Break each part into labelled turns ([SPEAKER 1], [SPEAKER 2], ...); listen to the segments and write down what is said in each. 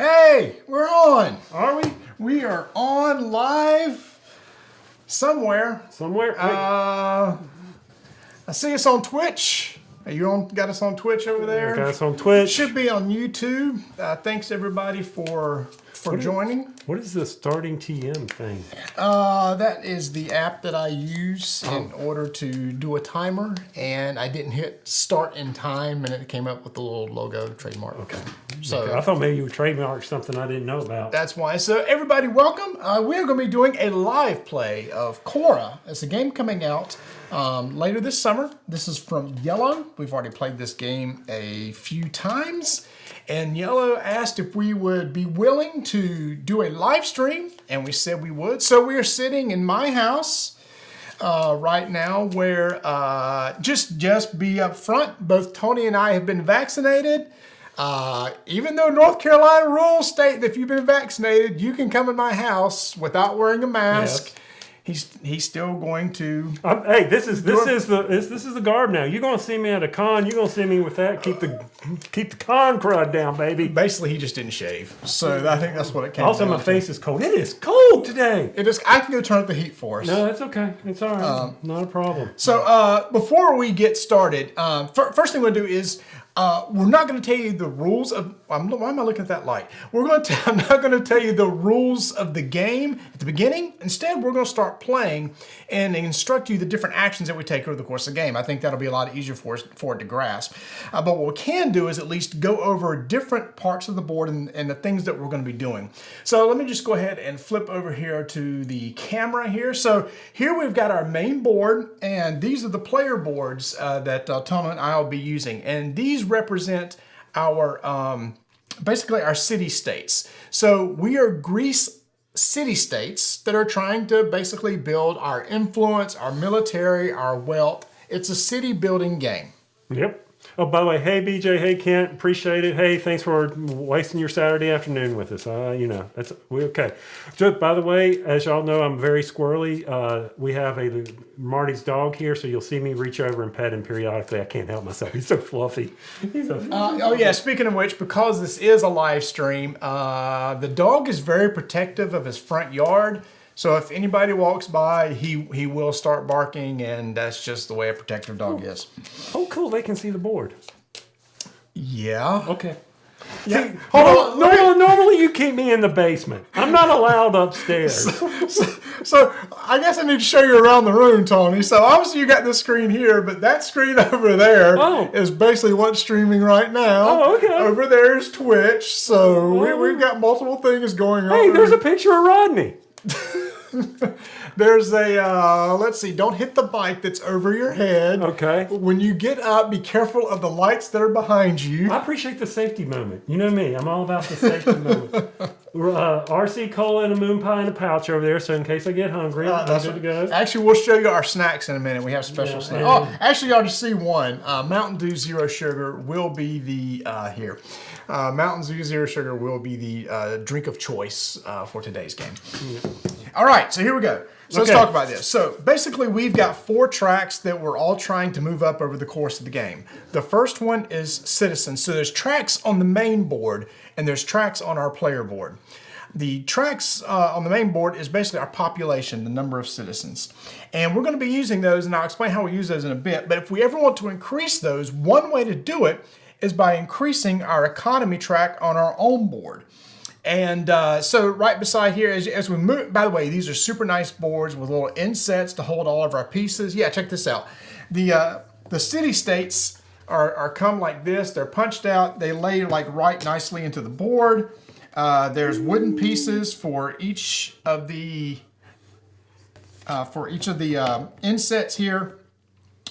[SPEAKER 1] Hey, we're on.
[SPEAKER 2] Are we?
[SPEAKER 1] We are on live somewhere.
[SPEAKER 2] Somewhere?
[SPEAKER 1] I see us on Twitch. Got us on Twitch over there?
[SPEAKER 2] Got us on Twitch.
[SPEAKER 1] Should be on YouTube. Thanks everybody for joining.
[SPEAKER 2] What is the starting TM thing?
[SPEAKER 1] That is the app that I use in order to do a timer, and I didn't hit start in time, and it came up with the little logo trademark.
[SPEAKER 2] Okay.
[SPEAKER 1] So
[SPEAKER 2] I thought maybe you would trademark something I didn't know about.
[SPEAKER 1] that's why. So everybody, welcome. We're going to be doing a live play of Khora. It's a game coming out later this summer. This is from iello. We've already played this game a few times. And iello asked if we would be willing to do a live stream, and we said we would. So we are sitting in my house right now, where just be up front. Both Tony and I have been vaccinated. Even though North Carolina rules state that if you've been vaccinated, you can come in my house without wearing a mask.
[SPEAKER 2] Yes.
[SPEAKER 1] He's still going to.
[SPEAKER 2] Hey, this is the garb now. You're gonna see me at a con. You're gonna see me with that. Keep the con crud down, baby.
[SPEAKER 1] Basically, he just didn't shave, so I think that's what it came.
[SPEAKER 2] Also,
[SPEAKER 1] down
[SPEAKER 2] my
[SPEAKER 1] to.
[SPEAKER 2] face is cold. It is cold today.
[SPEAKER 1] It is. I can go turn up the heat for us.
[SPEAKER 2] No, that's okay. It's all right. Not a problem.
[SPEAKER 1] So before we get started, first thing we're gonna do is. We're not going to tell you the rules of. Why am I looking at that light? I'm not going to tell you the rules of the game at the beginning. Instead, we're going to start playing and instruct you the different actions that we take over the course of the game. I think that'll be a lot easier for it to grasp. But what we can do is at least go over different parts of the board and the things that we're going to be doing. So let me just go ahead and flip over here to the camera here. So here we've got our main board, and these are the player boards that Tom and I will be using, and these represent our basically our city-states. So we are Greece city-states that are trying to basically build our influence, our military, our wealth. It's a city-building game.
[SPEAKER 2] Yep. Oh, by the way, hey BJ, hey Kent, appreciate it. Hey, thanks for wasting your Saturday afternoon with us. We're okay. So, by the way, as y'all know, I'm very squirrely. We have Marty's dog here, so you'll see me reach over and pet him periodically. I can't help myself. He's so fluffy.
[SPEAKER 1] Oh yeah, speaking of which, because this is a live stream, the dog is very protective of his front yard. So if anybody walks by, he will start barking, and that's just the way a protective dog is.
[SPEAKER 2] Oh, cool. They can see the board.
[SPEAKER 1] Yeah.
[SPEAKER 2] Okay.
[SPEAKER 1] Yeah.
[SPEAKER 2] See, hold on. Normally you keep me in the basement. I'm not allowed upstairs.
[SPEAKER 1] So I guess I need to show you around the room, Tony. So obviously you got this screen here, but that screen over there is basically what's streaming right now.
[SPEAKER 2] Oh, okay.
[SPEAKER 1] Over there is Twitch. So we've got multiple things going on.
[SPEAKER 2] Hey, there's a picture of Rodney.
[SPEAKER 1] There's a, let's see, don't hit the bike that's over your head.
[SPEAKER 2] Okay.
[SPEAKER 1] When you get up, be careful of the lights that are behind you.
[SPEAKER 2] I appreciate the safety moment. You know me, I'm all about the safety moment. RC Cola and a moon pie in a pouch over there, so in case I get hungry, I'm good to go.
[SPEAKER 1] Actually, we'll show you our snacks in a minute. We have special snacks. Oh, actually, you ought to see one. Mountain Dew Zero Sugar will be the, here. Mountain Dew Zero Sugar will be the drink of choice for today's game. Yeah. All right, so here we go. So let's talk about this. So basically, we've got 4 tracks that we're all trying to move up over the course of the game. The first one is citizens. So there's tracks on the main board, and there's tracks on our player board. The tracks on the main board is basically our population, the number of citizens. And we're going to be using those, and I'll explain how we use those in a bit. But if we ever want to increase those, one way to do it is by increasing our economy track on our own board. And so right beside here, as we move, by the way, these are super nice boards with little insets to hold all of our pieces. Yeah, check this out. The city-states are come like this. They're punched out. They lay like right nicely into the board. There's wooden pieces for each of the insets here.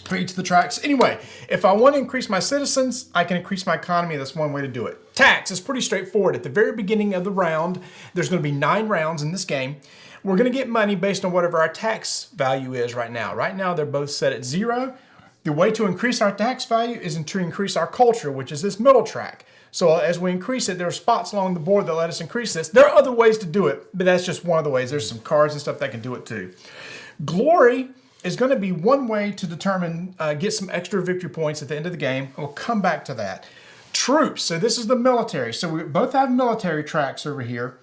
[SPEAKER 1] For each of the tracks. Anyway, if I want to increase my citizens, I can increase my economy. That's one way to do it. Tax is pretty straightforward. At the very beginning of the round, there's going to be 9 rounds in this game. We're going to get money based on whatever our tax value is right now. Right now, they're both set at 0. The way to increase our tax value is to increase our culture, which is this middle track. So as we increase it, there are spots along the board that let us increase this. There are other ways to do it, but that's just one of the ways. There's some cards and stuff that can do it too. Glory is going to be one way to determine, get some extra victory points at the end of the game. We'll come back to that. Troops. So this is the military. So we both have military tracks over here.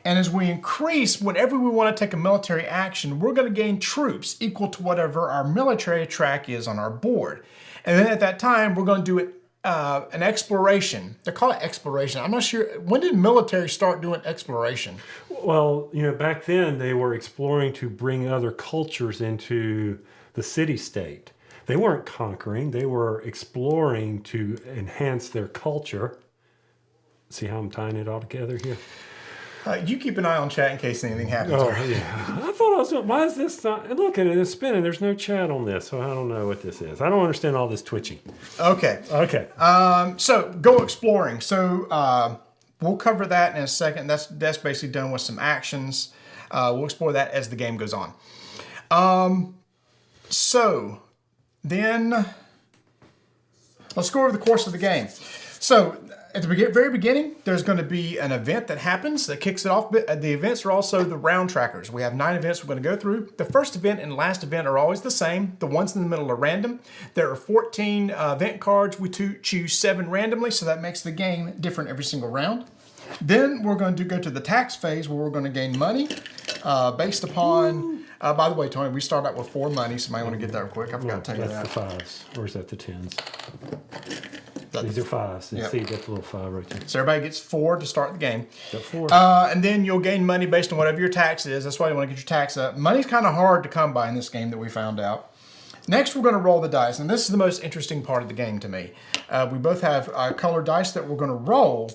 [SPEAKER 1] And as we increase, whenever we want to take a military action, we're going to gain troops equal to whatever our military track is on our board. And then at that time, we're going to do it an exploration. They call it exploration. I'm not sure. When did military start doing exploration?
[SPEAKER 2] Well, back then they were exploring to bring other cultures into the city-state. They weren't conquering. They were exploring to enhance their culture. See how I'm tying it all together here?
[SPEAKER 1] You keep an eye on chat in case anything happens.
[SPEAKER 2] Oh, yeah. I thought I was doing, why is this not, look at it, it's spinning. There's no chat on this, so I don't know what this is. I don't understand all this twitching.
[SPEAKER 1] Okay.
[SPEAKER 2] Okay.
[SPEAKER 1] So go exploring. So we'll cover that in a second. That's basically done with some actions. We'll explore that as the game goes on. So then let's go over the course of the game. So at the very beginning, there's going to be an event that happens that kicks it off. The events are also the round trackers. We have 9 events we're going to go through. The first event and last event are always the same. The ones in the middle are random. There are 14 event cards. We choose 7 randomly, so that makes the game different every single round. Then we're going to go to the tax phase where we're going to gain money based upon... by the way, Tony, we start out with 4 money, so you might want to get that real quick. I forgot to tell you that.
[SPEAKER 2] That's the 5s. Or is that the 10s?
[SPEAKER 1] That's
[SPEAKER 2] These are 5s.
[SPEAKER 1] Yep.
[SPEAKER 2] See, that's a little 5 right there.
[SPEAKER 1] So everybody gets 4 to start the game.
[SPEAKER 2] Got 4.
[SPEAKER 1] And then you'll gain money based on whatever your tax is. That's why you want to get your tax up. Money's kind of hard to come by in this game that we found out. Next, we're going to roll the dice. And this is the most interesting part of the game to me. We both have colored dice that we're going to roll.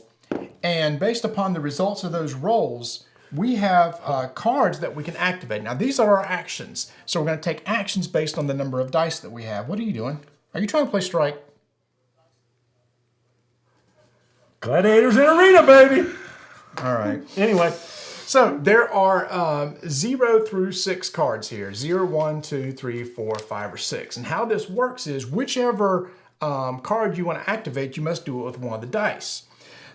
[SPEAKER 1] And based upon the results of those rolls, we have cards that we can activate. Now, these are our actions. So we're going to take actions based on the number of dice that we have. What are you doing? Are you trying to play strike?
[SPEAKER 2] Gladiators in arena, baby!
[SPEAKER 1] All right.
[SPEAKER 2] Anyway.
[SPEAKER 1] So there are 0 through 6 cards here. 0, 1, 2, 3, 4, 5, or 6. And how this works is whichever card you want to activate, you must do it with one of the dice.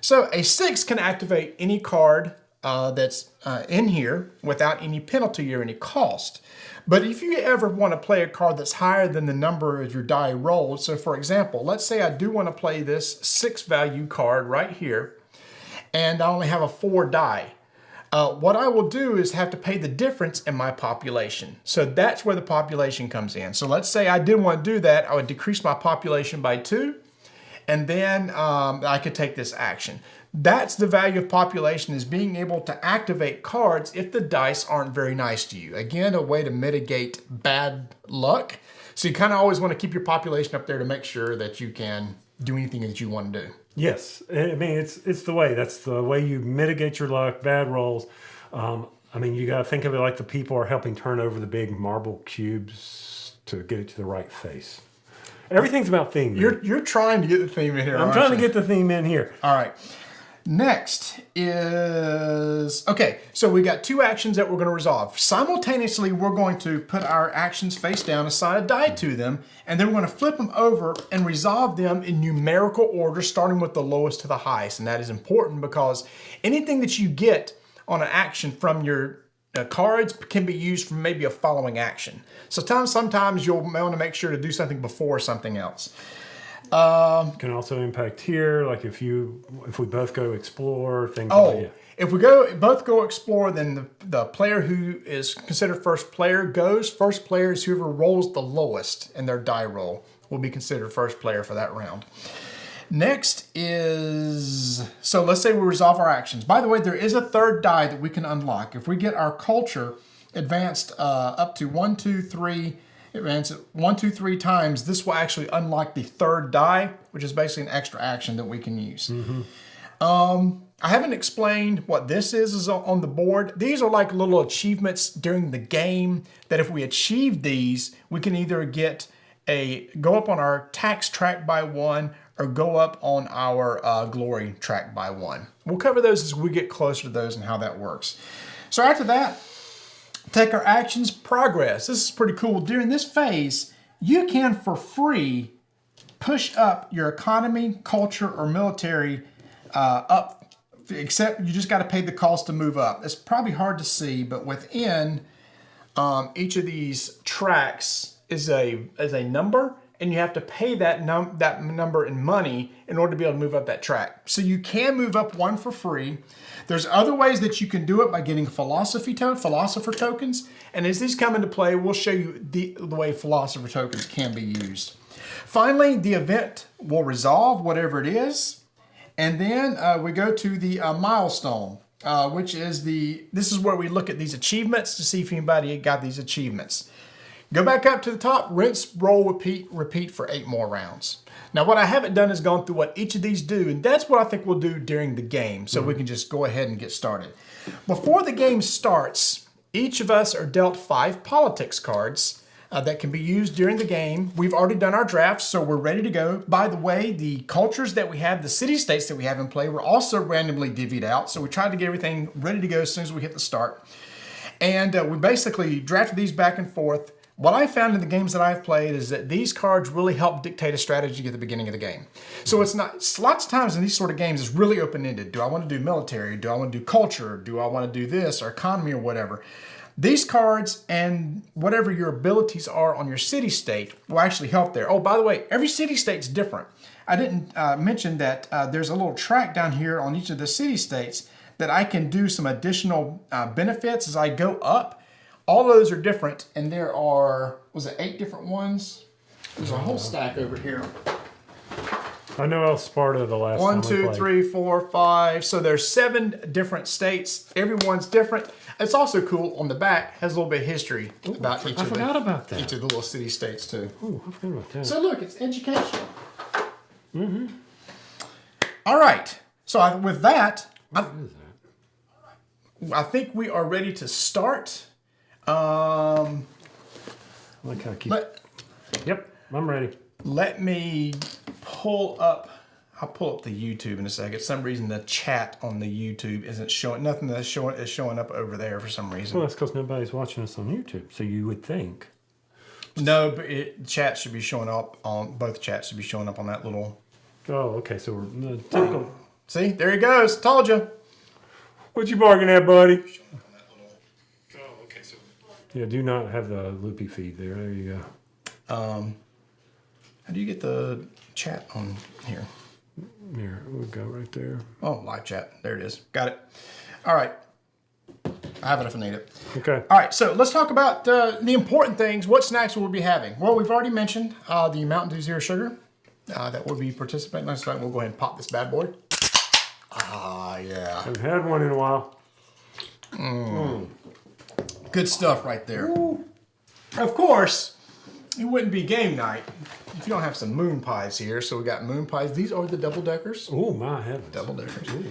[SPEAKER 1] So a 6 can activate any card that's in here without any penalty or any cost. But if you ever want to play a card that's higher than the number of your die rolled, so for example, let's say I do want to play this 6 value card right here, and I only have a 4 die. What I will do is have to pay the difference in my population. So that's where the population comes in. So let's say I did want to do that, I would decrease my population by 2, and then I could take this action. That's the value of population, is being able to activate cards if the dice aren't very nice to you. Again, a way to mitigate bad luck. So you kind of always want to keep your population up there to make sure that you can do anything that you want to do.
[SPEAKER 2] Yes. I mean, it's the way. That's the way you mitigate your luck, bad rolls. I mean, you got to think of it like the people are helping turn over the big marble cubes to get it to the right face. Everything's about theme.
[SPEAKER 1] You're trying to get the theme in here.
[SPEAKER 2] I'm trying to get the theme in here.
[SPEAKER 1] All right. Next is, okay, so we got 2 actions that we're going to resolve. Simultaneously, we're going to put our actions face down, assign a die to them, and then we're going to flip them over and resolve them in numerical order, starting with the lowest to the highest. And that is important because anything that you get on an action from your cards can be used for maybe a following action. So sometimes you'll want to make sure to do something before something else.
[SPEAKER 2] Can also impact here, like if we both go explore, things like that.
[SPEAKER 1] If we both go explore, then the player who is considered first player goes. First player is whoever rolls the lowest in their die roll will be considered first player for that round. Next is, so let's say we resolve our actions. By the way, there is a 3rd die that we can unlock. If we get our culture advanced up to 1, 2, 3, advance 1, 2, 3 times, this will actually unlock the 3rd die, which is basically an extra action that we can use. I haven't explained what this is on the board. These are like little achievements during the game that if we achieve these, we can either go up on our tax track by 1 or go up on our glory track by 1. We'll cover those as we get closer to those and how that works. So after that, take our actions, progress. This is pretty cool. During this phase, you can, for free, push up your economy, culture, or military up, except you just got to pay the cost to move up. It's probably hard to see, but within each of these tracks is a number, and you have to pay that number in money in order to be able to move up that track. So you can move up one for free. There's other ways that you can do it by getting philosopher tokens. And as these come into play, we'll show you the way philosopher tokens can be used. Finally, the event will resolve whatever it is. And then we go to the milestone, which is this is where we look at these achievements to see if anybody got these achievements. Go back up to the top, rinse, roll, repeat for 8 more rounds. Now what I haven't done is gone through what each of these do, and that's what I think we'll do during the game, so we can just go ahead and get started. Before the game starts, each of us are dealt 5 politics cards that can be used during the game. We've already done our drafts, so we're ready to go. By the way, the cultures that we have, the city-states that we have in play, were also randomly divvied out, so we tried to get everything ready to go as soon as we hit the start. And we basically drafted these back and forth. What I found in the games that I've played is that these cards really help dictate a strategy at the beginning of the game. So it's not, lots of times in these sort of games, it's really open-ended. Do I want to do military? Do I want to do culture? Do I want to do this or economy or whatever? These cards and whatever your abilities are on your city-state will actually help there. Oh, by the way, every city-state's different. I didn't mention that there's a little track down here on each of the city-states that I can do some additional benefits as I go up. All those are different, and there are, was it 8 different ones? There's a whole stack over here.
[SPEAKER 2] I know El Sparta the last
[SPEAKER 1] 1,
[SPEAKER 2] time we
[SPEAKER 1] 2,
[SPEAKER 2] played.
[SPEAKER 1] 3, 4, 5. So there's 7 different states. Everyone's different. It's also cool on the back, has a little bit of history about each
[SPEAKER 2] I forgot about that.
[SPEAKER 1] each of the little city states too.
[SPEAKER 2] Ooh, I forgot about that.
[SPEAKER 1] So look, it's educational. Mm-hmm. All right. So with that, I think we are ready to start.
[SPEAKER 2] I like how I keep... Yep, I'm ready.
[SPEAKER 1] Let me pull up. I'll pull up the YouTube in a second. For some reason, the chat on the YouTube isn't showing. Nothing that's showing is showing up over there for some reason.
[SPEAKER 2] Well, that's because nobody's watching us on YouTube, so you would think.
[SPEAKER 1] No, but chat should be showing up on both chats should be showing up on that little.
[SPEAKER 2] Oh, okay. So we're typical.
[SPEAKER 1] See, there he goes. Told you.
[SPEAKER 2] What you barking at, buddy? Yeah, do not have the loopy feed there. There you go.
[SPEAKER 1] How do you get the chat on here?
[SPEAKER 2] Here, we'll go right there.
[SPEAKER 1] Oh, live chat. There it is. Got it. All right. I have it if I need it.
[SPEAKER 2] Okay.
[SPEAKER 1] All right, so let's talk about the important things. What snacks will we be having? Well, we've already mentioned the Mountain Dew Zero Sugar that will be participating. Next time, we'll go ahead and pop this bad boy. Ah, yeah.
[SPEAKER 2] Haven't had one in a while.
[SPEAKER 1] Good stuff right there. Ooh. Of course, it wouldn't be game night if you don't have some moon pies here. So we got moon pies. These are the double deckers.
[SPEAKER 2] Oh, my heavens.
[SPEAKER 1] Double deckers. Ooh.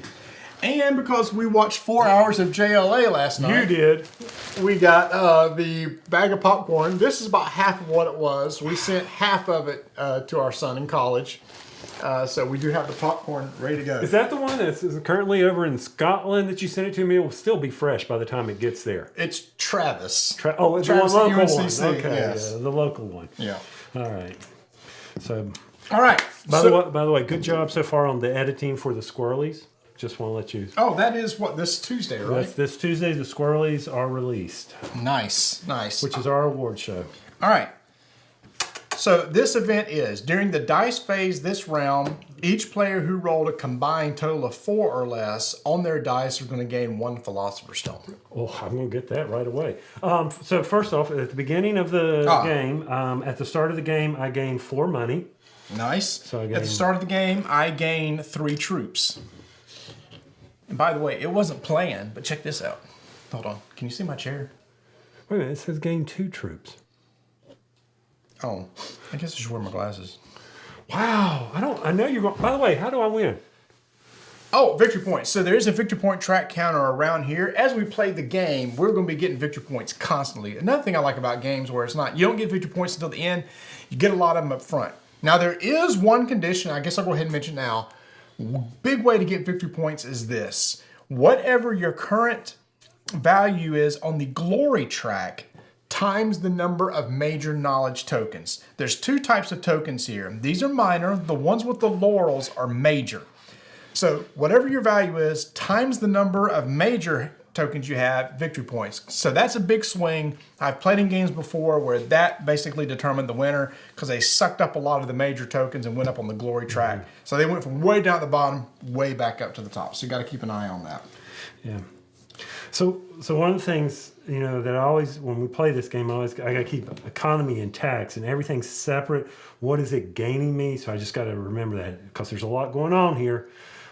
[SPEAKER 1] And because we watched 4 hours of JLA last night.
[SPEAKER 2] You did.
[SPEAKER 1] We got the bag of popcorn. This is about half of what it was. We sent half of it to our son in college. So we do have the popcorn ready to go.
[SPEAKER 2] Is that the one that's currently over in Scotland that you sent it to me? It will still be fresh by the time it gets there.
[SPEAKER 1] It's Travis.
[SPEAKER 2] It's
[SPEAKER 1] Travis
[SPEAKER 2] the local one.
[SPEAKER 1] UNCC,
[SPEAKER 2] Okay,
[SPEAKER 1] yes.
[SPEAKER 2] yeah, the local one.
[SPEAKER 1] Yeah.
[SPEAKER 2] All right. So,
[SPEAKER 1] all right.
[SPEAKER 2] By the way, good job so far on the editing for the Squirrelies. Just want to let you.
[SPEAKER 1] Oh, that is what, this Tuesday, right?
[SPEAKER 2] This Tuesday, the Squirrelies are released.
[SPEAKER 1] Nice, nice.
[SPEAKER 2] Which is our award show.
[SPEAKER 1] All right. So this event is, during the dice phase this round, each player who rolled a combined total of 4 or less on their dice are going to gain 1 Philosopher's Stone.
[SPEAKER 2] Oh, I'm going to get that right away. So first off, at the beginning of the game, at the start of the game, I gained 4 money.
[SPEAKER 1] Nice.
[SPEAKER 2] So at
[SPEAKER 1] the start of the game, I gained 3 troops. And by the way, it wasn't planned, but check this out. Hold on. Can you see my chair?
[SPEAKER 2] Wait a minute. It says gain 2 troops.
[SPEAKER 1] Oh, I guess I should wear my glasses.
[SPEAKER 2] Wow. I know you're going. By the way, how do I win?
[SPEAKER 1] Oh, victory points. So there is a victory point track counter around here. As we play the game, we're going to be getting victory points constantly. Another thing I like about games where it's not, you don't get victory points until the end. You get a lot of them up front. Now, there is one condition. I guess I'll go ahead and mention now. Big way to get victory points is this. Whatever your current value is on the glory track times the number of major knowledge tokens. There's 2 types of tokens here. These are minor. The ones with the laurels are major. So whatever your value is times the number of major tokens you have, victory points. So that's a big swing. I've played in games before where that basically determined the winner because they sucked up a lot of the major tokens and went up on the glory track. So they went from way down at the bottom, way back up to the top. So you got to keep an eye on that.
[SPEAKER 2] Yeah. So one of the things, you know, that I always, when we play this game, I got to keep economy and tax and everything separate. What is it gaining me? So I just got to remember that because there's a lot going on here,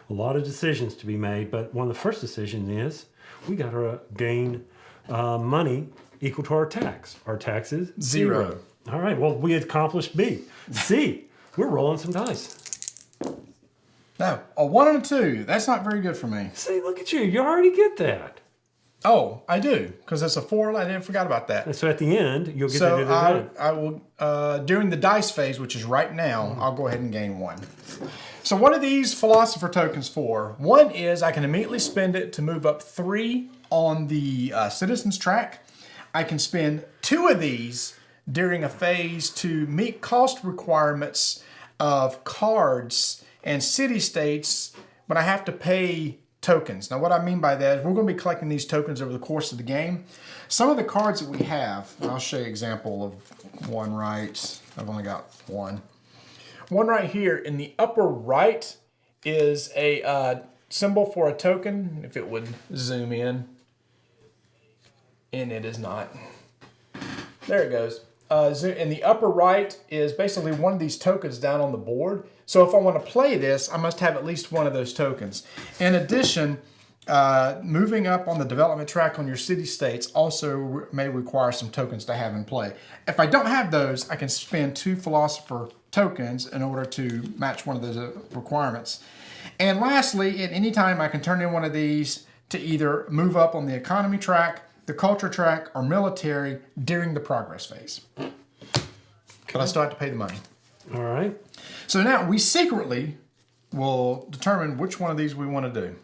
[SPEAKER 2] a lot of decisions to be made. But one of the first decisions is we got to gain money equal to our tax. Our tax is 0. All right. Well, we accomplished B. C, we're rolling some dice.
[SPEAKER 1] No, a 1 and a 2. That's not very good for me.
[SPEAKER 2] See, look at you. You already get that.
[SPEAKER 1] Oh, I do, because it's a 4. I forgot about that.
[SPEAKER 2] And so at the end, you'll get
[SPEAKER 1] So
[SPEAKER 2] to do the
[SPEAKER 1] I will, during the dice phase, which is right now, I'll go ahead and gain 1. So what are these philosopher tokens for? One is I can immediately spend it to move up 3 on the citizens track. I can spend 2 of these during a phase to meet cost requirements of cards and city-states, but I have to pay tokens. Now what I mean by that is we're going to be collecting these tokens over the course of the game. Some of the cards that we have, and I'll show you an example of one right. I've only got one. One right here in the upper right is a symbol for a token, if it would zoom in. And it is not. There it goes. In the upper right is basically one of these tokens down on the board. So if I want to play this, I must have at least one of those tokens. In addition, moving up on the development track on your city-states also may require some tokens to have in play. If I don't have those, I can spend 2 philosopher tokens in order to match one of those requirements. And lastly, at any time, I can turn in one of these to either move up on the economy track, the culture track, or military during the progress phase. But I still have to pay the money.
[SPEAKER 2] All right.
[SPEAKER 1] So now we secretly will determine which one of these we want to do.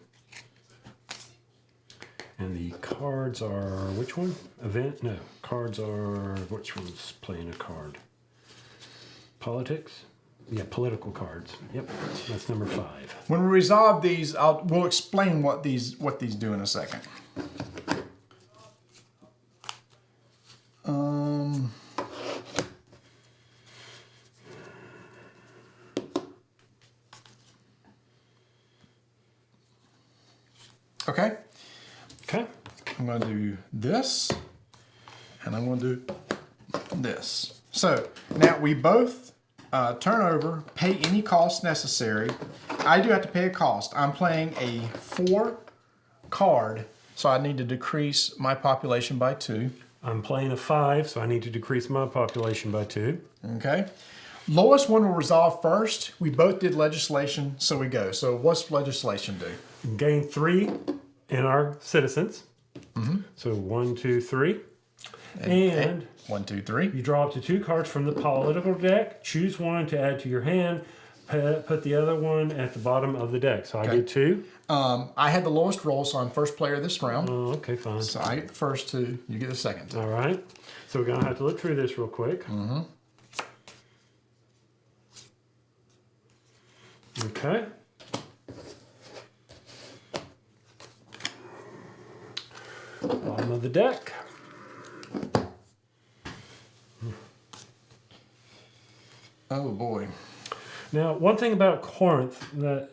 [SPEAKER 2] And the cards are, which one? Event? No. Cards are, which one's playing a card? Politics? Yeah, political cards. Yep, that's number 5.
[SPEAKER 1] When we resolve these, we'll explain what these do in a second. Okay.
[SPEAKER 2] Okay.
[SPEAKER 1] I'm going to do this, and I'm going to do this. So now we both turn over, pay any cost necessary. I do have to pay a cost. I'm playing a 4 card, so I need to decrease my population by 2.
[SPEAKER 2] I'm playing a 5, so I need to decrease my population by 2.
[SPEAKER 1] Okay. Lowest one will resolve first. We both did legislation, so we go. So what's legislation do?
[SPEAKER 2] Gain 3 in our citizens. So 1, 2, 3. And
[SPEAKER 1] 1, 2, 3.
[SPEAKER 2] you draw up to 2 cards from the political deck. Choose one to add to your hand. Put the other one at the bottom of the deck. So I did 2.
[SPEAKER 1] I had the lowest roll, so I'm first player this round.
[SPEAKER 2] Oh, okay, fine.
[SPEAKER 1] So I get the first 2. You get the second 2.
[SPEAKER 2] All right. So we're going to have to look through this real quick. Okay. Bottom of the deck.
[SPEAKER 1] Oh boy.
[SPEAKER 2] Now, one thing about Corinth that,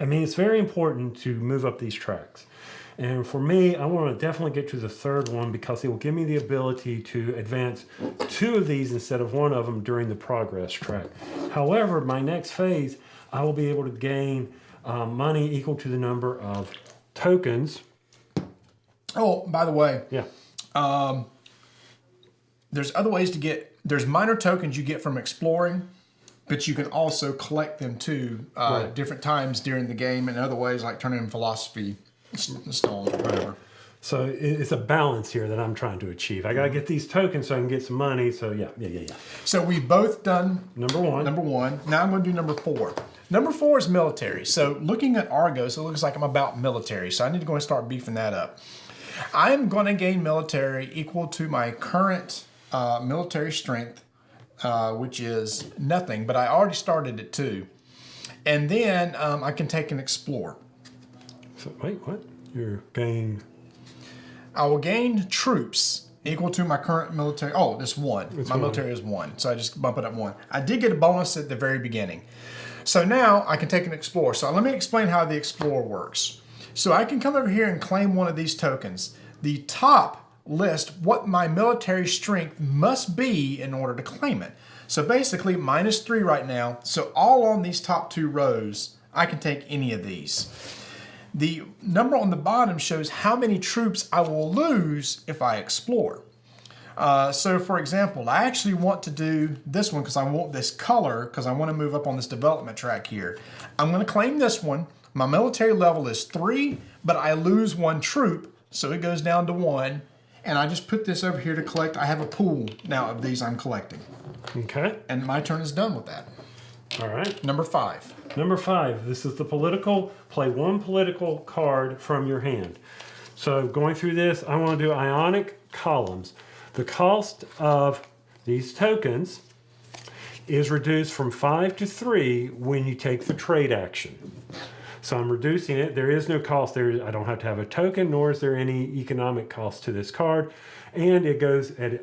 [SPEAKER 2] I mean, it's very important to move up these tracks. And for me, I want to definitely get to the 3rd one because it will give me the ability to advance 2 of these instead of 1 of them during the progress track. However, my next phase, I will be able to gain money equal to the number of tokens.
[SPEAKER 1] Oh, by the way.
[SPEAKER 2] Yeah.
[SPEAKER 1] There's other ways to get, there's minor tokens you get from exploring, but you can also collect them too different times during the game and other ways like turning in philosophy stones or whatever.
[SPEAKER 2] So it's a balance here that I'm trying to achieve. I got to get these tokens so I can get some money. So yeah.
[SPEAKER 1] So we've both done
[SPEAKER 2] Number 1.
[SPEAKER 1] Number 1. Now I'm going to do number 4. Number 4 is military. So looking at Argos, it looks like I'm about military. So I need to go and start beefing that up. I'm going to gain military equal to my current military strength, which is nothing, but I already started at 2. And then I can take and explore.
[SPEAKER 2] So wait, what? You're gain
[SPEAKER 1] I will gain troops equal to my current military. Oh, this one. My military is 1, so I just bump it up 1. I did get a bonus at the very beginning. So now I can take an Explorer. So let me explain how the Explorer works. So I can come over here and claim one of these tokens. The top lists what my military strength must be in order to claim it. So basically -3 right now. So all on these top 2 rows, I can take any of these. The number on the bottom shows how many troops I will lose if I explore. So for example, I actually want to do this one because I want this color because I want to move up on this development track here. I'm going to claim this one. My military level is 3, but I lose 1 troop, so it goes down to 1. And I just put this over here to collect. I have a pool now of these I'm collecting.
[SPEAKER 2] Okay.
[SPEAKER 1] And my turn is done with that.
[SPEAKER 2] All right.
[SPEAKER 1] Number 5.
[SPEAKER 2] Number 5, this is the political, play 1 political card from your hand. So going through this, I want to do ionic columns. The cost of these tokens is reduced from 5 to 3 when you take the trade action. So I'm reducing it. There is no cost there. I don't have to have a token, nor is there any economic cost to this card. And it goes at,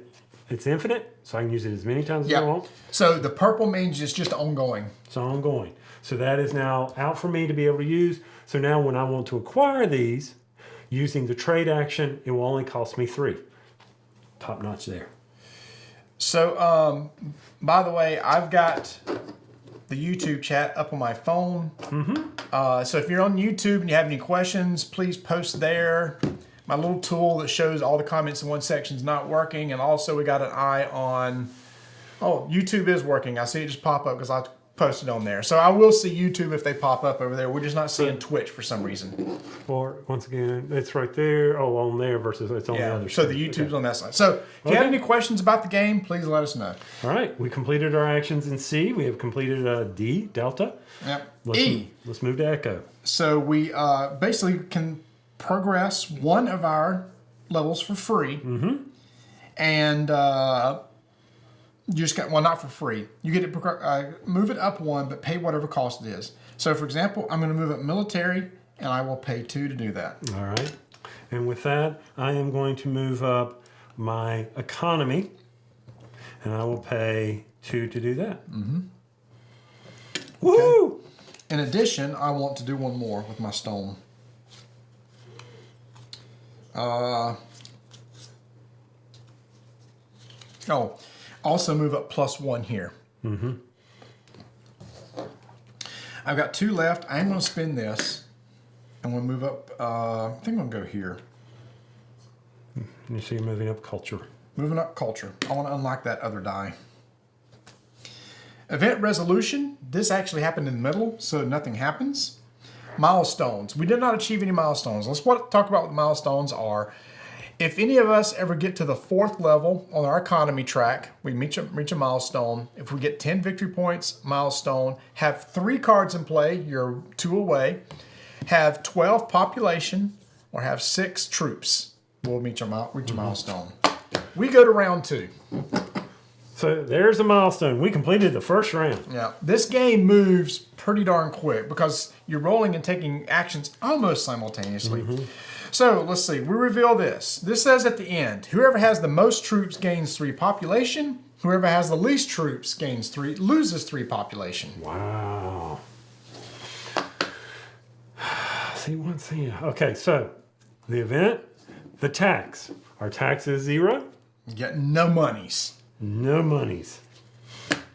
[SPEAKER 2] it's infinite, so I can use it as many times as I want.
[SPEAKER 1] So the purple means it's just ongoing.
[SPEAKER 2] It's ongoing. So that is now out for me to be able to use. So now when I want to acquire these, using the trade action, it will only cost me 3. Top notch there.
[SPEAKER 1] So, by the way, I've got the YouTube chat up on my phone. So if you're on YouTube and you have any questions, please post there. My little tool that shows all the comments in one section is not working. And also we got an eye on, oh, YouTube is working. I see it just pop up because I posted on there. So I will see YouTube if they pop up over there. We're just not seeing Twitch for some reason.
[SPEAKER 2] Or once again, it's right there. Oh, on there versus it's on the other
[SPEAKER 1] so
[SPEAKER 2] side.
[SPEAKER 1] the YouTube's on that side. So if you have any questions about the game, please let us know.
[SPEAKER 2] All right. We completed our actions in C. We have completed D, Delta.
[SPEAKER 1] Yep.
[SPEAKER 2] Let's move to Echo.
[SPEAKER 1] So we basically can progress one of our levels for free. And you just got, well, not for free. You get to move it up 1, but pay whatever cost it is. So, for example, I'm going to move up military, and I will pay 2 to do that.
[SPEAKER 2] All right. And with that, I am going to move up my economy, and I will pay 2 to do that. Woo!
[SPEAKER 1] In addition, I want to do one more with my stone. Also move up +1 here. I've got 2 left. I'm going to spin this. I'm going to move up. I think I'm going to go here.
[SPEAKER 2] You see, moving up culture.
[SPEAKER 1] Moving up culture. I want to unlock that other die. Event resolution. This actually happened in the middle, so nothing happens. Milestones. We did not achieve any milestones. Let's talk about what the milestones are. If any of us ever get to the 4th level on our economy track, we reach a milestone. If we get 10 victory points, milestone. Have 3 cards in play, you're 2 away. Have 12 population, or have 6 troops. We'll reach a milestone. We go to round 2.
[SPEAKER 2] So there's a milestone. We completed the first round.
[SPEAKER 1] Yeah, this game moves pretty darn quick because you're rolling and taking actions almost simultaneously. So let's see, we reveal this. This says at the end, whoever has the most troops gains 3 population. Whoever has the least troops loses 3 population.
[SPEAKER 2] Wow. See one thing. Okay, so the event, the tax. Our tax is 0.
[SPEAKER 1] You get no monies.
[SPEAKER 2] No monies.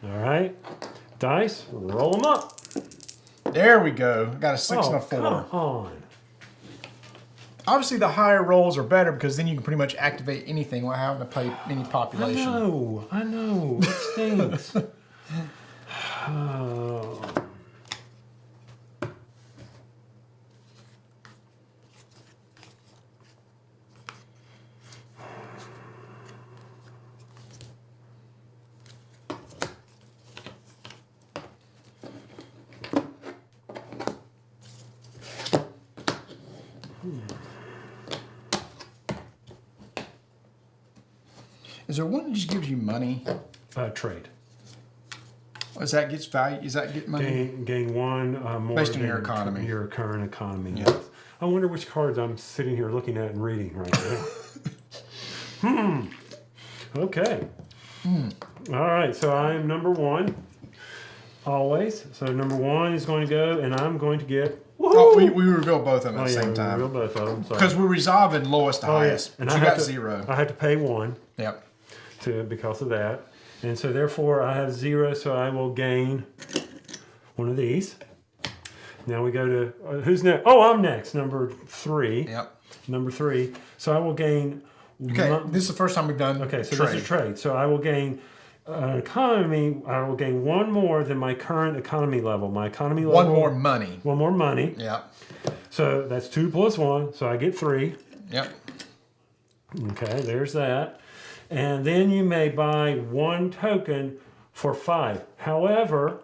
[SPEAKER 2] All right. Dice, roll them up.
[SPEAKER 1] There we go. Got a 6 and a 4.
[SPEAKER 2] Come on.
[SPEAKER 1] Obviously, the higher rolls are better because then you can pretty much activate anything without having to pay any population.
[SPEAKER 2] I know. It stinks. Oh.
[SPEAKER 1] Is there one that just gives you money?
[SPEAKER 2] Trade.
[SPEAKER 1] Is that gets value? Is that get money?
[SPEAKER 2] Gain 1 more
[SPEAKER 1] based on
[SPEAKER 2] than
[SPEAKER 1] your economy.
[SPEAKER 2] Your current economy.
[SPEAKER 1] Yeah.
[SPEAKER 2] Yes. I wonder which cards I'm sitting here looking at and reading right now. Okay. All right, so I am number 1. Always. So number 1 is going to go, and I'm going to get...
[SPEAKER 1] Oh, we reveal both of them at the same
[SPEAKER 2] we
[SPEAKER 1] time.
[SPEAKER 2] reveal both of them.
[SPEAKER 1] Because we're resolving lowest to highest.
[SPEAKER 2] And
[SPEAKER 1] But you got 0.
[SPEAKER 2] I had to pay 1
[SPEAKER 1] Yep.
[SPEAKER 2] because of that. And so therefore I have 0, so I will gain one of these. Now we go to, who's next? Oh, I'm next, number 3.
[SPEAKER 1] Yep.
[SPEAKER 2] Number 3. So I will gain...
[SPEAKER 1] Okay, this is the first time we've done
[SPEAKER 2] Okay, so
[SPEAKER 1] trade.
[SPEAKER 2] this is trade. So I will gain economy. I will gain 1 more than my current economy level. My economy level.
[SPEAKER 1] 1 more money.
[SPEAKER 2] 1 more money.
[SPEAKER 1] Yep.
[SPEAKER 2] So that's 2 plus 1. So I get 3.
[SPEAKER 1] Yep.
[SPEAKER 2] Okay, there's that. And then you may buy 1 token for 5. However,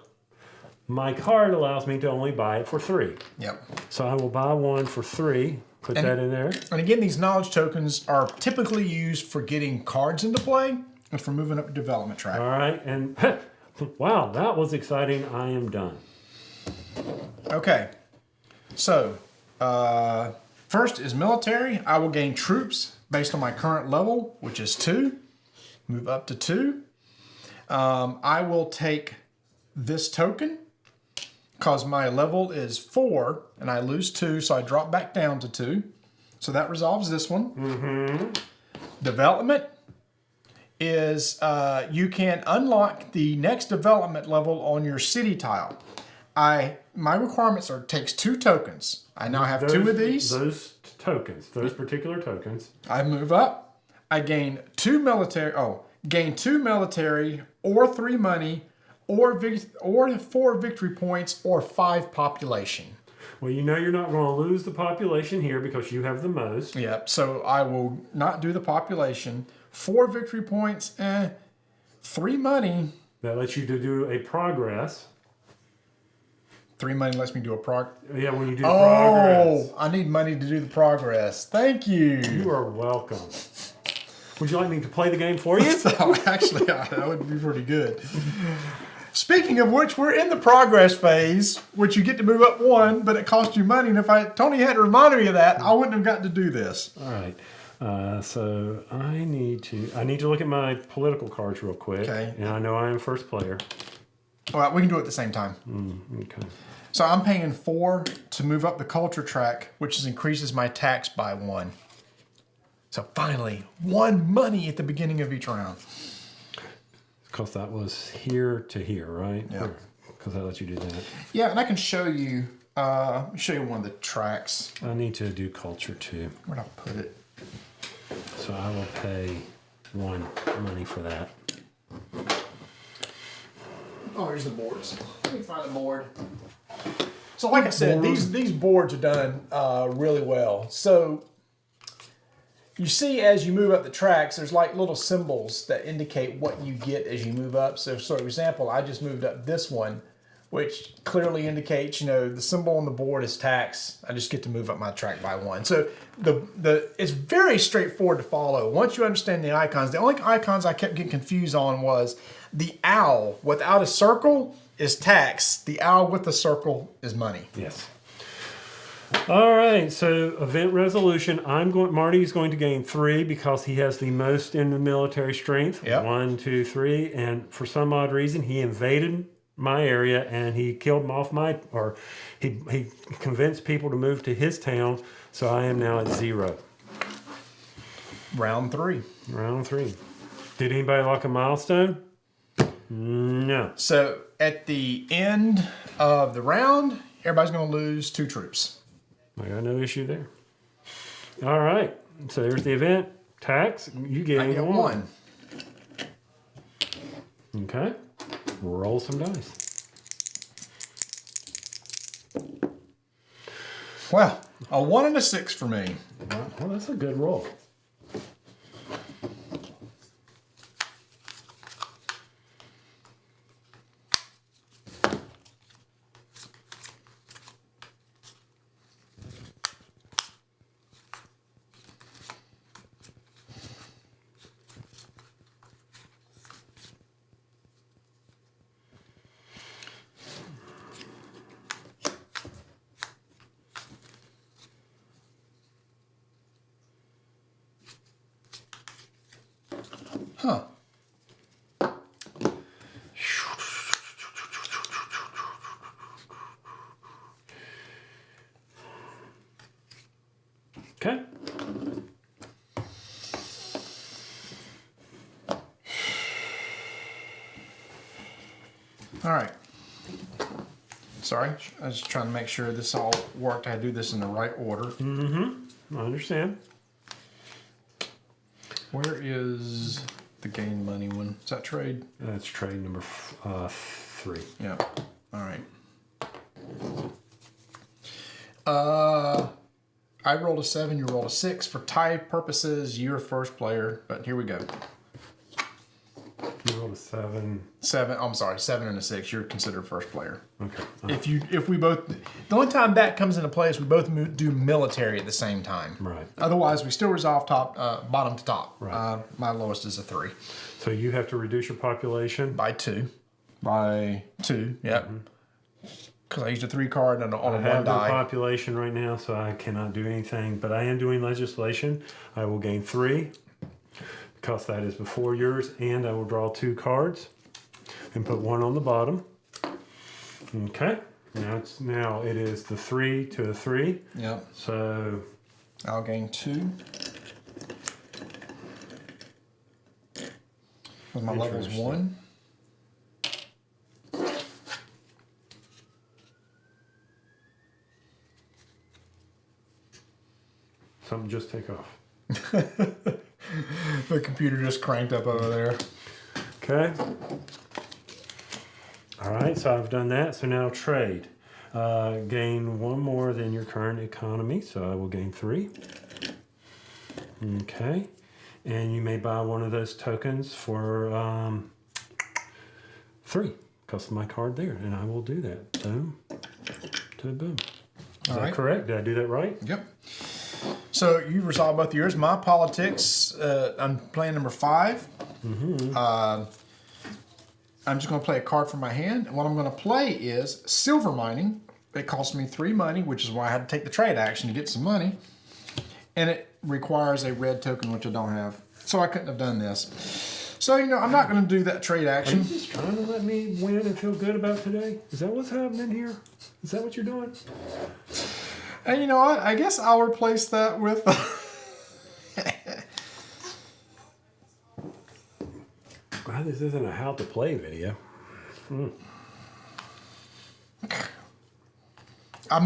[SPEAKER 2] my card allows me to only buy it for 3.
[SPEAKER 1] Yep.
[SPEAKER 2] So I will buy 1 for 3. Put that in there.
[SPEAKER 1] And again, these knowledge tokens are typically used for getting cards into play and for moving up the development track.
[SPEAKER 2] All right, and wow, that was exciting. I am done.
[SPEAKER 1] Okay. So, first is military. I will gain troops based on my current level, which is 2. Move up to 2. I will take this token because my level is 4 and I lose 2, so I drop back down to 2. So that resolves this one. Development is you can unlock the next development level on your city tile. My requirements are takes 2 tokens. I now have 2 of these.
[SPEAKER 2] Those tokens, those particular tokens.
[SPEAKER 1] I move up. I gain 2 military. Gain 2 military or 3 money or 4 victory points or 5 population.
[SPEAKER 2] Well, you know you're not going to lose the population here because you have the most.
[SPEAKER 1] Yep. So I will not do the population. 4 victory points. 3 money.
[SPEAKER 2] That lets you to do a progress.
[SPEAKER 1] 3 money lets me do a prog.
[SPEAKER 2] Yeah, when you do progress.
[SPEAKER 1] Oh, I need money to do the progress. Thank you.
[SPEAKER 2] You are welcome. Would you like me to play the game for you?
[SPEAKER 1] So actually, that would be pretty good. Speaking of which, we're in the progress phase, which you get to move up 1, but it costs you money. And if Tony hadn't reminded me of that, I wouldn't have gotten to do this.
[SPEAKER 2] All right. So I need to look at my political cards real quick.
[SPEAKER 1] Okay.
[SPEAKER 2] And I know I am first player.
[SPEAKER 1] All right, we can do it at the same time.
[SPEAKER 2] Okay.
[SPEAKER 1] So I'm paying 4 to move up the culture track, which increases my tax by 1. So finally, 1 money at the beginning of each round.
[SPEAKER 2] Because that was here to here, right?
[SPEAKER 1] Yeah.
[SPEAKER 2] Because that lets you do that.
[SPEAKER 1] Yeah, and I can show you one of the tracks.
[SPEAKER 2] I need to do culture too.
[SPEAKER 1] Where'd I put it?
[SPEAKER 2] So I will pay 1 money for that.
[SPEAKER 1] Oh, here's the boards. Let me find the board. So like I said, these boards are done really well. So you see as you move up the tracks, there's like little symbols that indicate what you get as you move up. So for example, I just moved up this one, which clearly indicates, the symbol on the board is tax. I just get to move up my track by 1. So it's very straightforward to follow. Once you understand the icons, the only icons I kept getting confused on was the owl without a circle is tax. The owl with the circle is money.
[SPEAKER 2] Yes. All right, so event resolution. Marty's going to gain 3 because he has the most in the military strength.
[SPEAKER 1] Yep.
[SPEAKER 2] 1, 2, 3, and for some odd reason, he invaded my area and he killed him off he convinced people to move to his town. So I am now at 0.
[SPEAKER 1] Round 3.
[SPEAKER 2] Round 3. Did anybody lock a milestone? No.
[SPEAKER 1] So at the end of the round, everybody's going to lose 2 troops.
[SPEAKER 2] I got no issue there. All right. So there's the event. Tax. You
[SPEAKER 1] I
[SPEAKER 2] gain
[SPEAKER 1] get
[SPEAKER 2] 1. Okay. Roll some dice.
[SPEAKER 1] Well, a 1 and a 6 for me.
[SPEAKER 2] Well, that's a good roll.
[SPEAKER 1] Huh.
[SPEAKER 2] Okay.
[SPEAKER 1] All right. Sorry, I was just trying to make sure this all worked. I had to do this in the right order.
[SPEAKER 2] I understand.
[SPEAKER 1] Where is the gain money one? Is that trade?
[SPEAKER 2] That's trade number 3.
[SPEAKER 1] Yeah. All right. I rolled a 7, you rolled a 6. For tie purposes, you're first player, but here we go.
[SPEAKER 2] You rolled a 7.
[SPEAKER 1] 7, I'm sorry, 7 and a 6, you're considered first player.
[SPEAKER 2] Okay.
[SPEAKER 1] If we both, the only time that comes into play is we both do military at the same time.
[SPEAKER 2] Right.
[SPEAKER 1] Otherwise, we still resolve bottom to top.
[SPEAKER 2] Right.
[SPEAKER 1] My lowest is a 3.
[SPEAKER 2] So you have to reduce your population.
[SPEAKER 1] By 2. By 2, yep. Because I used a 3 card on a
[SPEAKER 2] I
[SPEAKER 1] 1
[SPEAKER 2] have no
[SPEAKER 1] die.
[SPEAKER 2] population right now, so I cannot do anything. But I am doing legislation. I will gain 3 because that is before yours, and I will draw 2 cards and put 1 on the bottom. Okay. Now it is the 3 to a 3.
[SPEAKER 1] Yep.
[SPEAKER 2] So
[SPEAKER 1] I'll gain 2. With my level's
[SPEAKER 2] Interesting.
[SPEAKER 1] 1.
[SPEAKER 2] something just take off.
[SPEAKER 1] The computer just cranked up over there.
[SPEAKER 2] Okay. All right, so I've done that. So now trade. Gain 1 more than your current economy, so I will gain 3. Okay. And you may buy one of those tokens for 3, because of my card there, and I will do that. Boom. To boom. Is that correct? Did I do that right?
[SPEAKER 1] Yep. So you resolved both of yours. My politics, I'm playing number 5. I'm just going to play a card from my hand. And what I'm going to play is silver mining. It cost me 3 money, which is why I had to take the trade action to get some money. And it requires a red token, which I don't have. So I couldn't have done this. So, I'm not going to do that trade
[SPEAKER 2] Are
[SPEAKER 1] action.
[SPEAKER 2] you just trying to let me win and feel good about today? Is that what's happening here? Is that what you're doing?
[SPEAKER 1] And you know what? I guess I'll replace that with...
[SPEAKER 2] Glad this isn't a how to play video.
[SPEAKER 1] I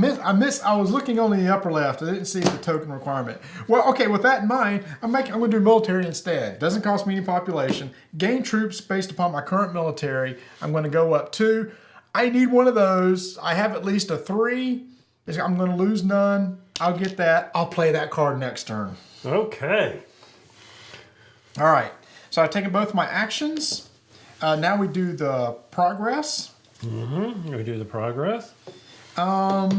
[SPEAKER 1] was looking on the upper left. I didn't see the token requirement. Well, okay, with that in mind, I'm going to do military instead. Doesn't cost me any population. Gain troops based upon my current military. I'm going to go up 2. I need one of those. I have at least a 3. I'm going to lose none. I'll get that. I'll play that card next turn.
[SPEAKER 2] Okay.
[SPEAKER 1] All right. So I've taken both my actions. Now we do the progress.
[SPEAKER 2] We do the progress. All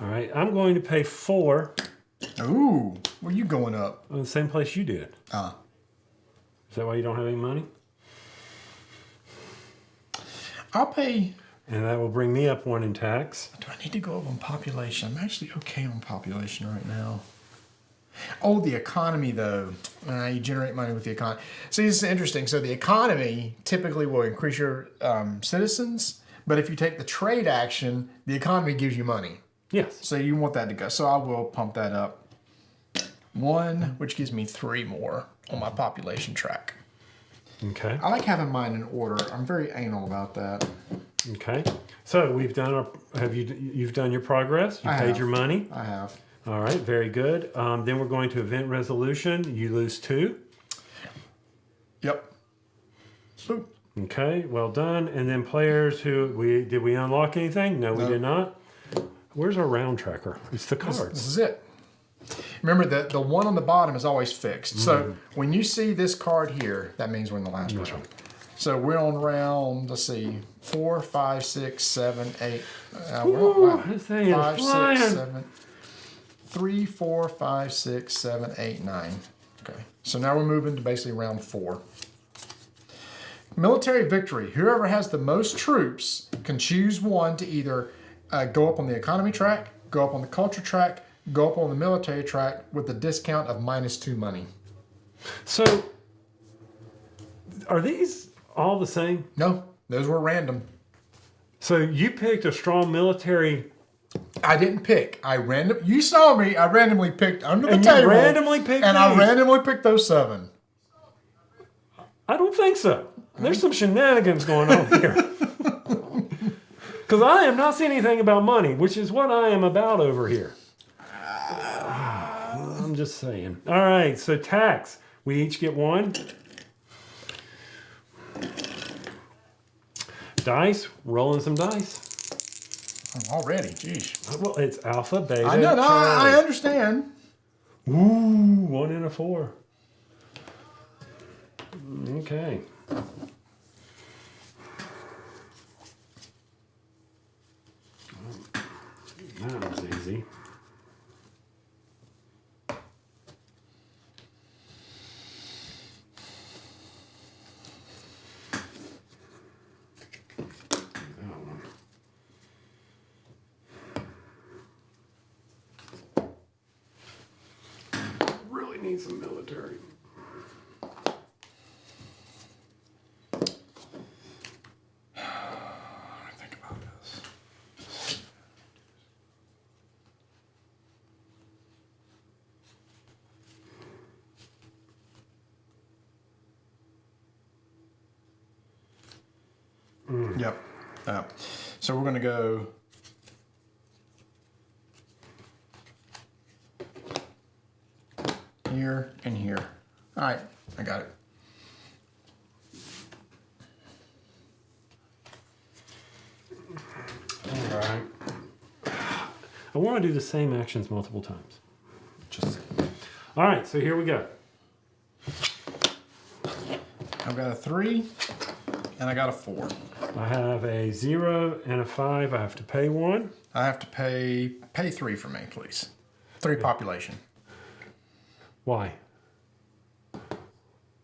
[SPEAKER 2] right. I'm going to pay 4.
[SPEAKER 1] Ooh, where you going up?
[SPEAKER 2] The same place you did. Is that why you don't have any money?
[SPEAKER 1] I'll pay...
[SPEAKER 2] And that will bring me up 1 in tax.
[SPEAKER 1] Do I need to go up on population? I'm actually okay on population right now. Oh, the economy, though. You generate money with the economy. See, this is interesting. So the economy typically will increase your citizens, but if you take the trade action, the economy gives you money.
[SPEAKER 2] Yes.
[SPEAKER 1] So you want that to go. So I will pump that up 1, which gives me 3 more on my population track.
[SPEAKER 2] Okay.
[SPEAKER 1] I like having mine in order. I'm very anal about that.
[SPEAKER 2] Okay. So we've done you've done your progress. You paid your money.
[SPEAKER 1] I have.
[SPEAKER 2] All right. Very good. Then we're going to event resolution. You lose 2.
[SPEAKER 1] Yep. Boop.
[SPEAKER 2] Okay. Well done. And then players did we unlock anything? No, we did not. Where's our round tracker? It's the cards.
[SPEAKER 1] This is it. Remember that the 1 on the bottom is always fixed. So when you see this card here, that means we're in the last round. So we're on round, let's see, 4, 5, 6, 7, 8.
[SPEAKER 2] This thing is
[SPEAKER 1] 5,
[SPEAKER 2] flying.
[SPEAKER 1] 6, 7. 3, 4, 5, 6, 7, 8, 9. Okay. So now we're moving to basically round 4. Military victory. Whoever has the most troops can choose one to either go up on the economy track, go up on the culture track, go up on the military track with a discount of -2 money.
[SPEAKER 2] So, are these all the same?
[SPEAKER 1] No, those were random.
[SPEAKER 2] So you picked a strong military,
[SPEAKER 1] I didn't pick. You saw me. I randomly picked under the
[SPEAKER 2] and
[SPEAKER 1] table.
[SPEAKER 2] you randomly picked
[SPEAKER 1] and
[SPEAKER 2] these.
[SPEAKER 1] I randomly picked those 7.
[SPEAKER 2] I don't think so. There's some shenanigans going on here. Because I am not seeing anything about money, which is what I am about over here. I'm just saying. All right, so tax. We each get 1. Dice. Rolling some dice.
[SPEAKER 1] Already, geez.
[SPEAKER 2] Well, it's alpha, beta.
[SPEAKER 1] I know. No, I
[SPEAKER 2] Charlie.
[SPEAKER 1] understand.
[SPEAKER 2] Ooh, 1 and a 4. Okay. That was easy. That one. Really need some military.
[SPEAKER 1] Think about this. Yep. So we're going to go. Here and here. All right, I got it.
[SPEAKER 2] All right. I want to do the same actions multiple times. Just. All right, so here we go.
[SPEAKER 1] I've got a 3 and I got a 4.
[SPEAKER 2] I have a 0 and a 5. I have to pay 1.
[SPEAKER 1] I have to pay 3 for me, please. 3 population.
[SPEAKER 2] Why?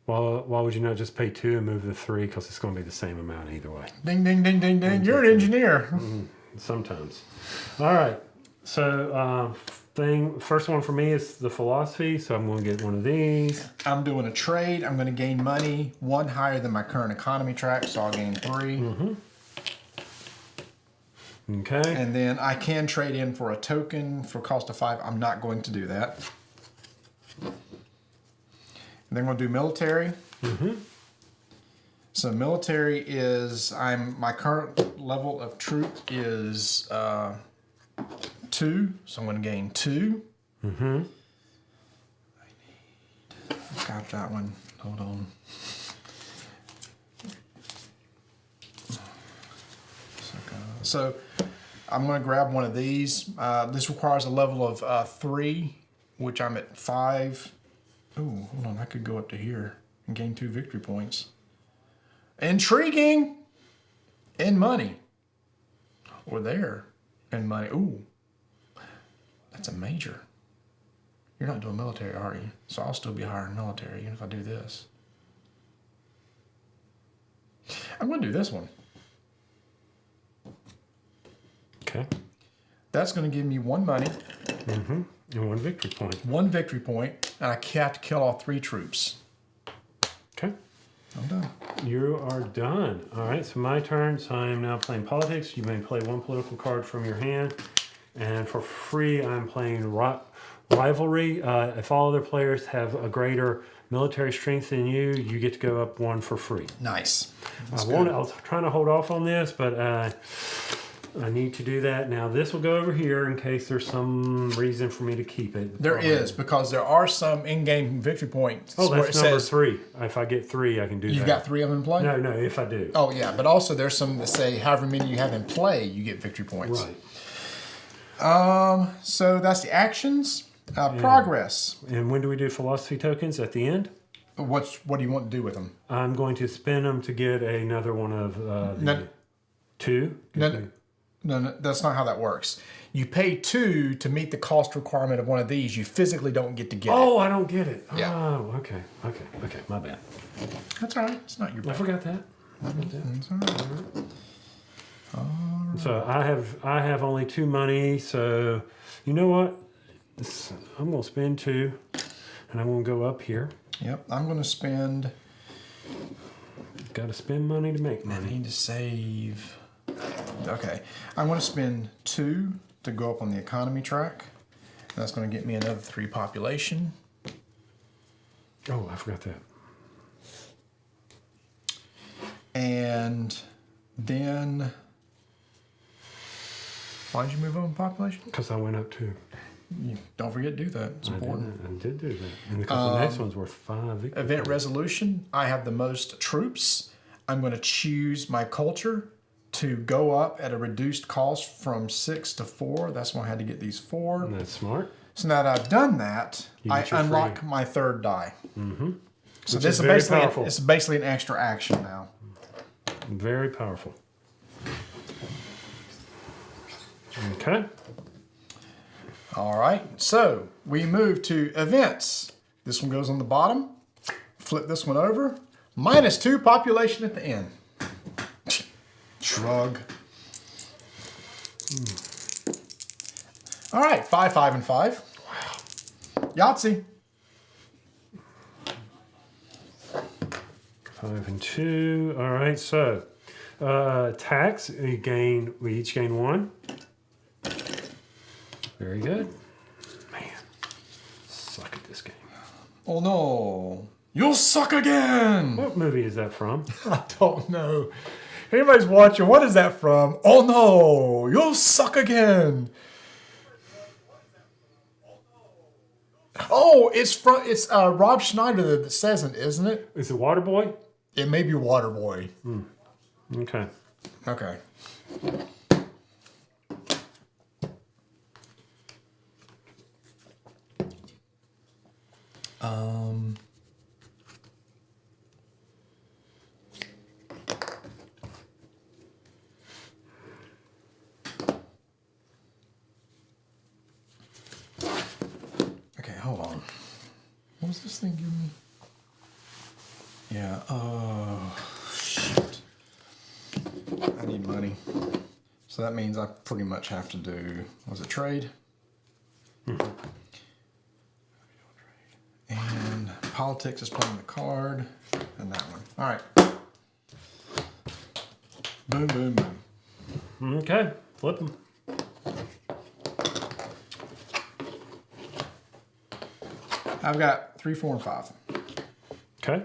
[SPEAKER 2] Well, why would you not just pay 2 and move the 3? Because it's going to be the same amount either way.
[SPEAKER 1] Ding, ding, ding, ding, ding. You're an engineer.
[SPEAKER 2] Sometimes. All right. So, first one for me is the philosophy. So I'm going to get one of these.
[SPEAKER 1] I'm doing a trade. I'm going to gain money, 1 higher than my current economy track, so I'll gain 3.
[SPEAKER 2] Okay.
[SPEAKER 1] And then I can trade in for a token for cost of 5. I'm not going to do that. And then we'll do military. So military is my current level of troop is 2, so I'm going to gain 2. Got that one. Hold on. So I'm going to grab one of these. This requires a level of 3, which I'm at 5. Oh, hold on. I could go up to here and gain 2 victory points. Intriguing! And money. Or there. And money. Ooh. That's a major. You're not doing military, are you? So I'll still be higher in military, even if I do this. I'm going to do this one.
[SPEAKER 2] Okay.
[SPEAKER 1] That's going to give me 1 money.
[SPEAKER 2] And 1 victory point.
[SPEAKER 1] 1 victory point, and I have to kill all 3 troops.
[SPEAKER 2] Okay.
[SPEAKER 1] I'm done.
[SPEAKER 2] You are done. All right, so my turn. So I am now playing politics. You may play 1 political card from your hand. And for free, I'm playing rivalry. If all other players have a greater military strength than you, you get to go up 1 for free.
[SPEAKER 1] Nice.
[SPEAKER 2] I was trying to hold off on this, but I need to do that. Now, this will go over here in case there's some reason for me to keep it.
[SPEAKER 1] There is, because there are some in-game victory points
[SPEAKER 2] Oh,
[SPEAKER 1] where
[SPEAKER 2] that's
[SPEAKER 1] it
[SPEAKER 2] number
[SPEAKER 1] says
[SPEAKER 2] 3. If I get 3, I can do that.
[SPEAKER 1] you've got 3 of them in play?
[SPEAKER 2] No, if I do.
[SPEAKER 1] Oh, yeah, but also there's some that say however many you have in play, you get victory points.
[SPEAKER 2] Right.
[SPEAKER 1] So that's the actions. Progress.
[SPEAKER 2] And when do we do philosophy tokens? At the end?
[SPEAKER 1] What do you want to do with them?
[SPEAKER 2] I'm going to spin them to get another one of the
[SPEAKER 1] No.
[SPEAKER 2] 2.
[SPEAKER 1] No, that's not how that works. You pay 2 to meet the cost requirement of one of these. You physically don't get to get it.
[SPEAKER 2] Oh, I don't get it.
[SPEAKER 1] Yeah.
[SPEAKER 2] Oh, okay, my bad.
[SPEAKER 1] That's all right. It's not your
[SPEAKER 2] I
[SPEAKER 1] bad.
[SPEAKER 2] forgot that.
[SPEAKER 1] It's all right.
[SPEAKER 2] So I have only 2 money. So you know what? I'm going to spend 2, and I'm going to go up here.
[SPEAKER 1] Yep, I'm going to spend...
[SPEAKER 2] Got to spend money to make
[SPEAKER 1] I
[SPEAKER 2] money.
[SPEAKER 1] need to save... Okay, I'm going to spend 2 to go up on the economy track. That's going to get me another 3 population.
[SPEAKER 2] Oh, I forgot that.
[SPEAKER 1] And then... Why did you move on population?
[SPEAKER 2] Because I went up 2.
[SPEAKER 1] You don't forget to do that. It's important.
[SPEAKER 2] I did do that. And because the next one's worth 5 victory
[SPEAKER 1] Event
[SPEAKER 2] points.
[SPEAKER 1] resolution. I have the most troops. I'm going to choose my culture to go up at a reduced cost from 6 to 4. That's why I had to get these 4.
[SPEAKER 2] And that's smart.
[SPEAKER 1] So now that I've done that,
[SPEAKER 2] You
[SPEAKER 1] I
[SPEAKER 2] get your
[SPEAKER 1] unlock
[SPEAKER 2] free.
[SPEAKER 1] my 3rd die.
[SPEAKER 2] Mm-hmm.
[SPEAKER 1] So
[SPEAKER 2] Which
[SPEAKER 1] this
[SPEAKER 2] is
[SPEAKER 1] is
[SPEAKER 2] very
[SPEAKER 1] basically
[SPEAKER 2] powerful.
[SPEAKER 1] it's basically an extra action now.
[SPEAKER 2] Very powerful. Okay.
[SPEAKER 1] All right. So we move to events. This one goes on the bottom. Flip this one over. -2 population at the end. Shrug. All right. 5, 5, and 5. Wow. Yahtzee.
[SPEAKER 2] 5 and 2. All right. So tax. We each gain 1. Very good. Man, suck at this game.
[SPEAKER 1] Oh no. You'll suck again.
[SPEAKER 2] What movie is that from?
[SPEAKER 1] I don't know. Anybody's watching, what is that from? Oh no, you'll suck again. Oh, it's Rob Schneider that says it, isn't it?
[SPEAKER 2] Is it Waterboy?
[SPEAKER 1] It may be Waterboy.
[SPEAKER 2] Okay.
[SPEAKER 1] Okay. Okay, hold on. What was this thing giving me? Yeah, shit. I need money. So that means I pretty much have to do, was it trade? And politics is playing the card, and that one. All right. Boom, boom, boom.
[SPEAKER 2] Okay. Flip them.
[SPEAKER 1] I've got 3, 4, and 5.
[SPEAKER 2] Okay.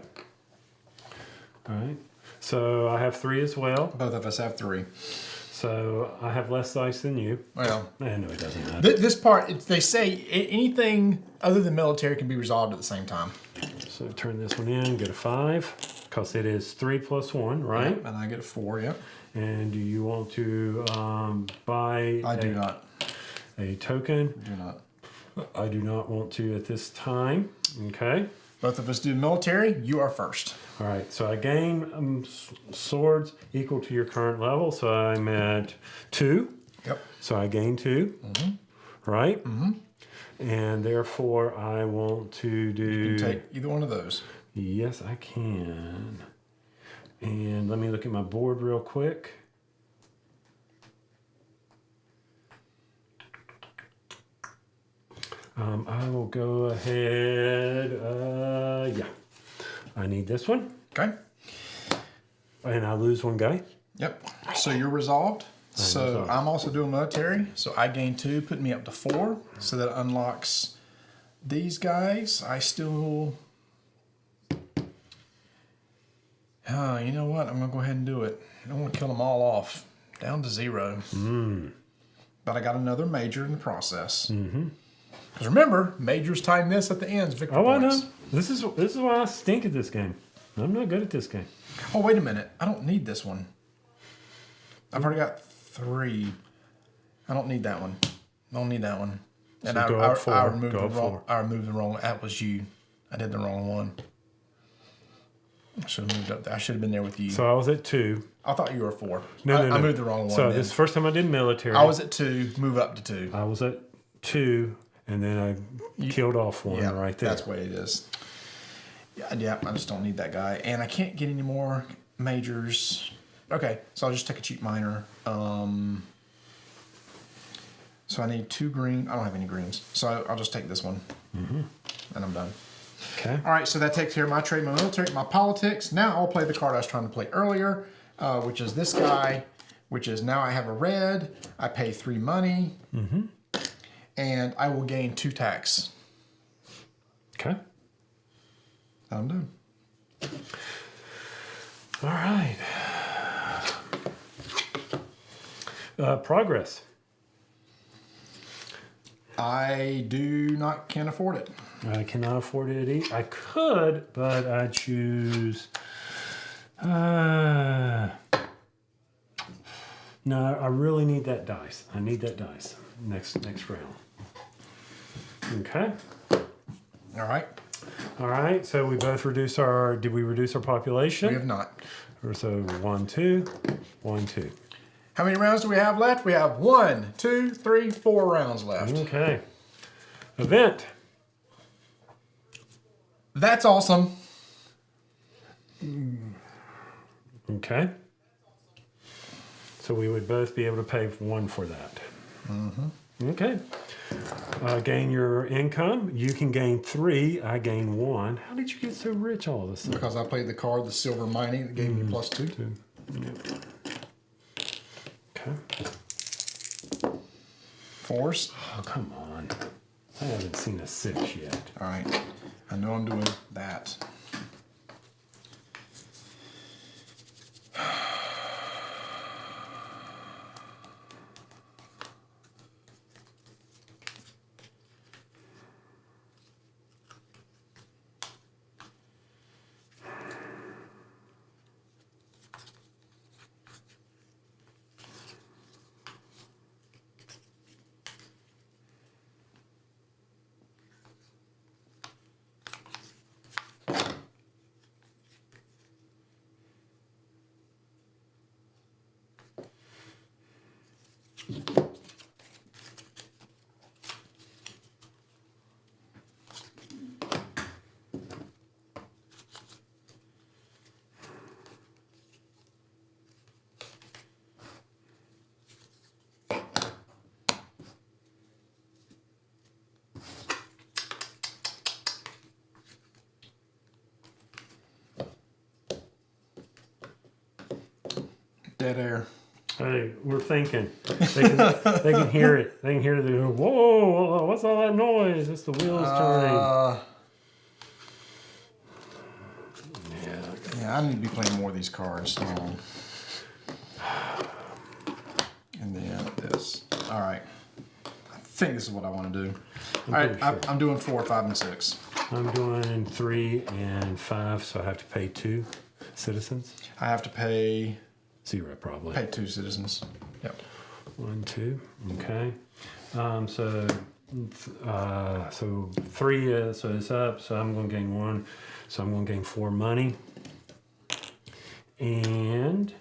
[SPEAKER 2] All right. So I have 3 as well.
[SPEAKER 1] Both of us have 3.
[SPEAKER 2] So I have less dice than you.
[SPEAKER 1] Well,
[SPEAKER 2] No, it doesn't matter.
[SPEAKER 1] this part, they say anything other than military can be resolved at the same time.
[SPEAKER 2] So turn this one in, get a 5, because it is 3 plus 1, right?
[SPEAKER 1] Yep, and I get a 4, yep.
[SPEAKER 2] And do you want to buy
[SPEAKER 1] I do not.
[SPEAKER 2] a token?
[SPEAKER 1] Do not.
[SPEAKER 2] I do not want to at this time. Okay.
[SPEAKER 1] Both of us do military. You are first.
[SPEAKER 2] All right. So I gain swords equal to your current level. So I'm at 2.
[SPEAKER 1] Yep.
[SPEAKER 2] So I gain 2. Right? And therefore I want to do...
[SPEAKER 1] You can take either one of those.
[SPEAKER 2] Yes, I can. And let me look at my board real quick. I will go ahead. Yeah. I need this one.
[SPEAKER 1] Okay.
[SPEAKER 2] And I lose 1 guy.
[SPEAKER 1] Yep. So you're resolved. So
[SPEAKER 2] resolved.
[SPEAKER 1] I'm also doing military. So I gain 2, putting me up to 4. So that unlocks these guys. I still... Oh, you know what? I'm going to go ahead and do it. I want to kill them all off. Down to 0. But I got another major in the process. Because remember, majors time this at the ends. Victory
[SPEAKER 2] Oh, I
[SPEAKER 1] points.
[SPEAKER 2] know. This is why I stink at this game. I'm not good at this game.
[SPEAKER 1] Oh, wait a minute. I don't need this one. I've already got 3. I don't need that one. Don't need that one. And
[SPEAKER 2] So go up 4.
[SPEAKER 1] I removed
[SPEAKER 2] Go
[SPEAKER 1] the
[SPEAKER 2] up
[SPEAKER 1] wrong.
[SPEAKER 2] 4.
[SPEAKER 1] I removed the wrong. That was you. I did the wrong one. I should have moved up there. I should have been there with you.
[SPEAKER 2] So I was at 2.
[SPEAKER 1] I thought you were 4.
[SPEAKER 2] No,
[SPEAKER 1] I moved the wrong one.
[SPEAKER 2] So
[SPEAKER 1] then.
[SPEAKER 2] this first time I did military.
[SPEAKER 1] I was at 2. Move up to 2.
[SPEAKER 2] I was at 2, and then I killed off 1
[SPEAKER 1] Yeah,
[SPEAKER 2] right there.
[SPEAKER 1] that's the way it is. Yeah, I just don't need that guy. And I can't get any more majors. Okay, so I'll just take a cheap minor. So I need 2 green. I don't have any greens. So I'll just take this one. And I'm done.
[SPEAKER 2] Okay.
[SPEAKER 1] All right, so that takes care of my trade, my military, my politics. Now I'll play the card I was trying to play earlier, which is this guy, which is now I have a red. I pay 3 money. And I will gain 2 tax.
[SPEAKER 2] Okay.
[SPEAKER 1] I'm done.
[SPEAKER 2] All right. Progress.
[SPEAKER 1] I can't afford it.
[SPEAKER 2] I cannot afford it. I could, but I choose. No, I really need that dice. I need that dice next round. Okay.
[SPEAKER 1] All right.
[SPEAKER 2] All right. So we both reduce our. Did we reduce our population?
[SPEAKER 1] We have not.
[SPEAKER 2] Or so 1, 2, 1, 2.
[SPEAKER 1] How many rounds do we have left? We have 1, 2, 3, 4 rounds left.
[SPEAKER 2] Okay. Event.
[SPEAKER 1] That's awesome.
[SPEAKER 2] Okay. So we would both be able to pay 1 for that. Okay. Gain your income. You can gain 3. I gain 1. How did you get so rich all of a sudden?
[SPEAKER 1] Because I played the card, the silver mining, that gave me +2.
[SPEAKER 2] 2. Yeah. Okay.
[SPEAKER 1] Force.
[SPEAKER 2] Oh, come on. I haven't seen a 6 yet.
[SPEAKER 1] All right. I know I'm doing that. Dead air.
[SPEAKER 2] Hey, we're thinking. They can hear it. They can hear the whoa, what's all that noise? It's the wheels turning.
[SPEAKER 1] Yeah, I need to be playing more of these cards. And then this. All right. I think this is what I want to do. All right,
[SPEAKER 2] sure.
[SPEAKER 1] I'm doing 4, 5, and 6.
[SPEAKER 2] I'm doing 3 and 5, so I have to pay 2 citizens.
[SPEAKER 1] I have to pay
[SPEAKER 2] 0 probably.
[SPEAKER 1] 2 citizens. Yep.
[SPEAKER 2] 1, 2. Okay. So 3. So it's up. So I'm going to gain 1. So I'm going to gain 4 money. And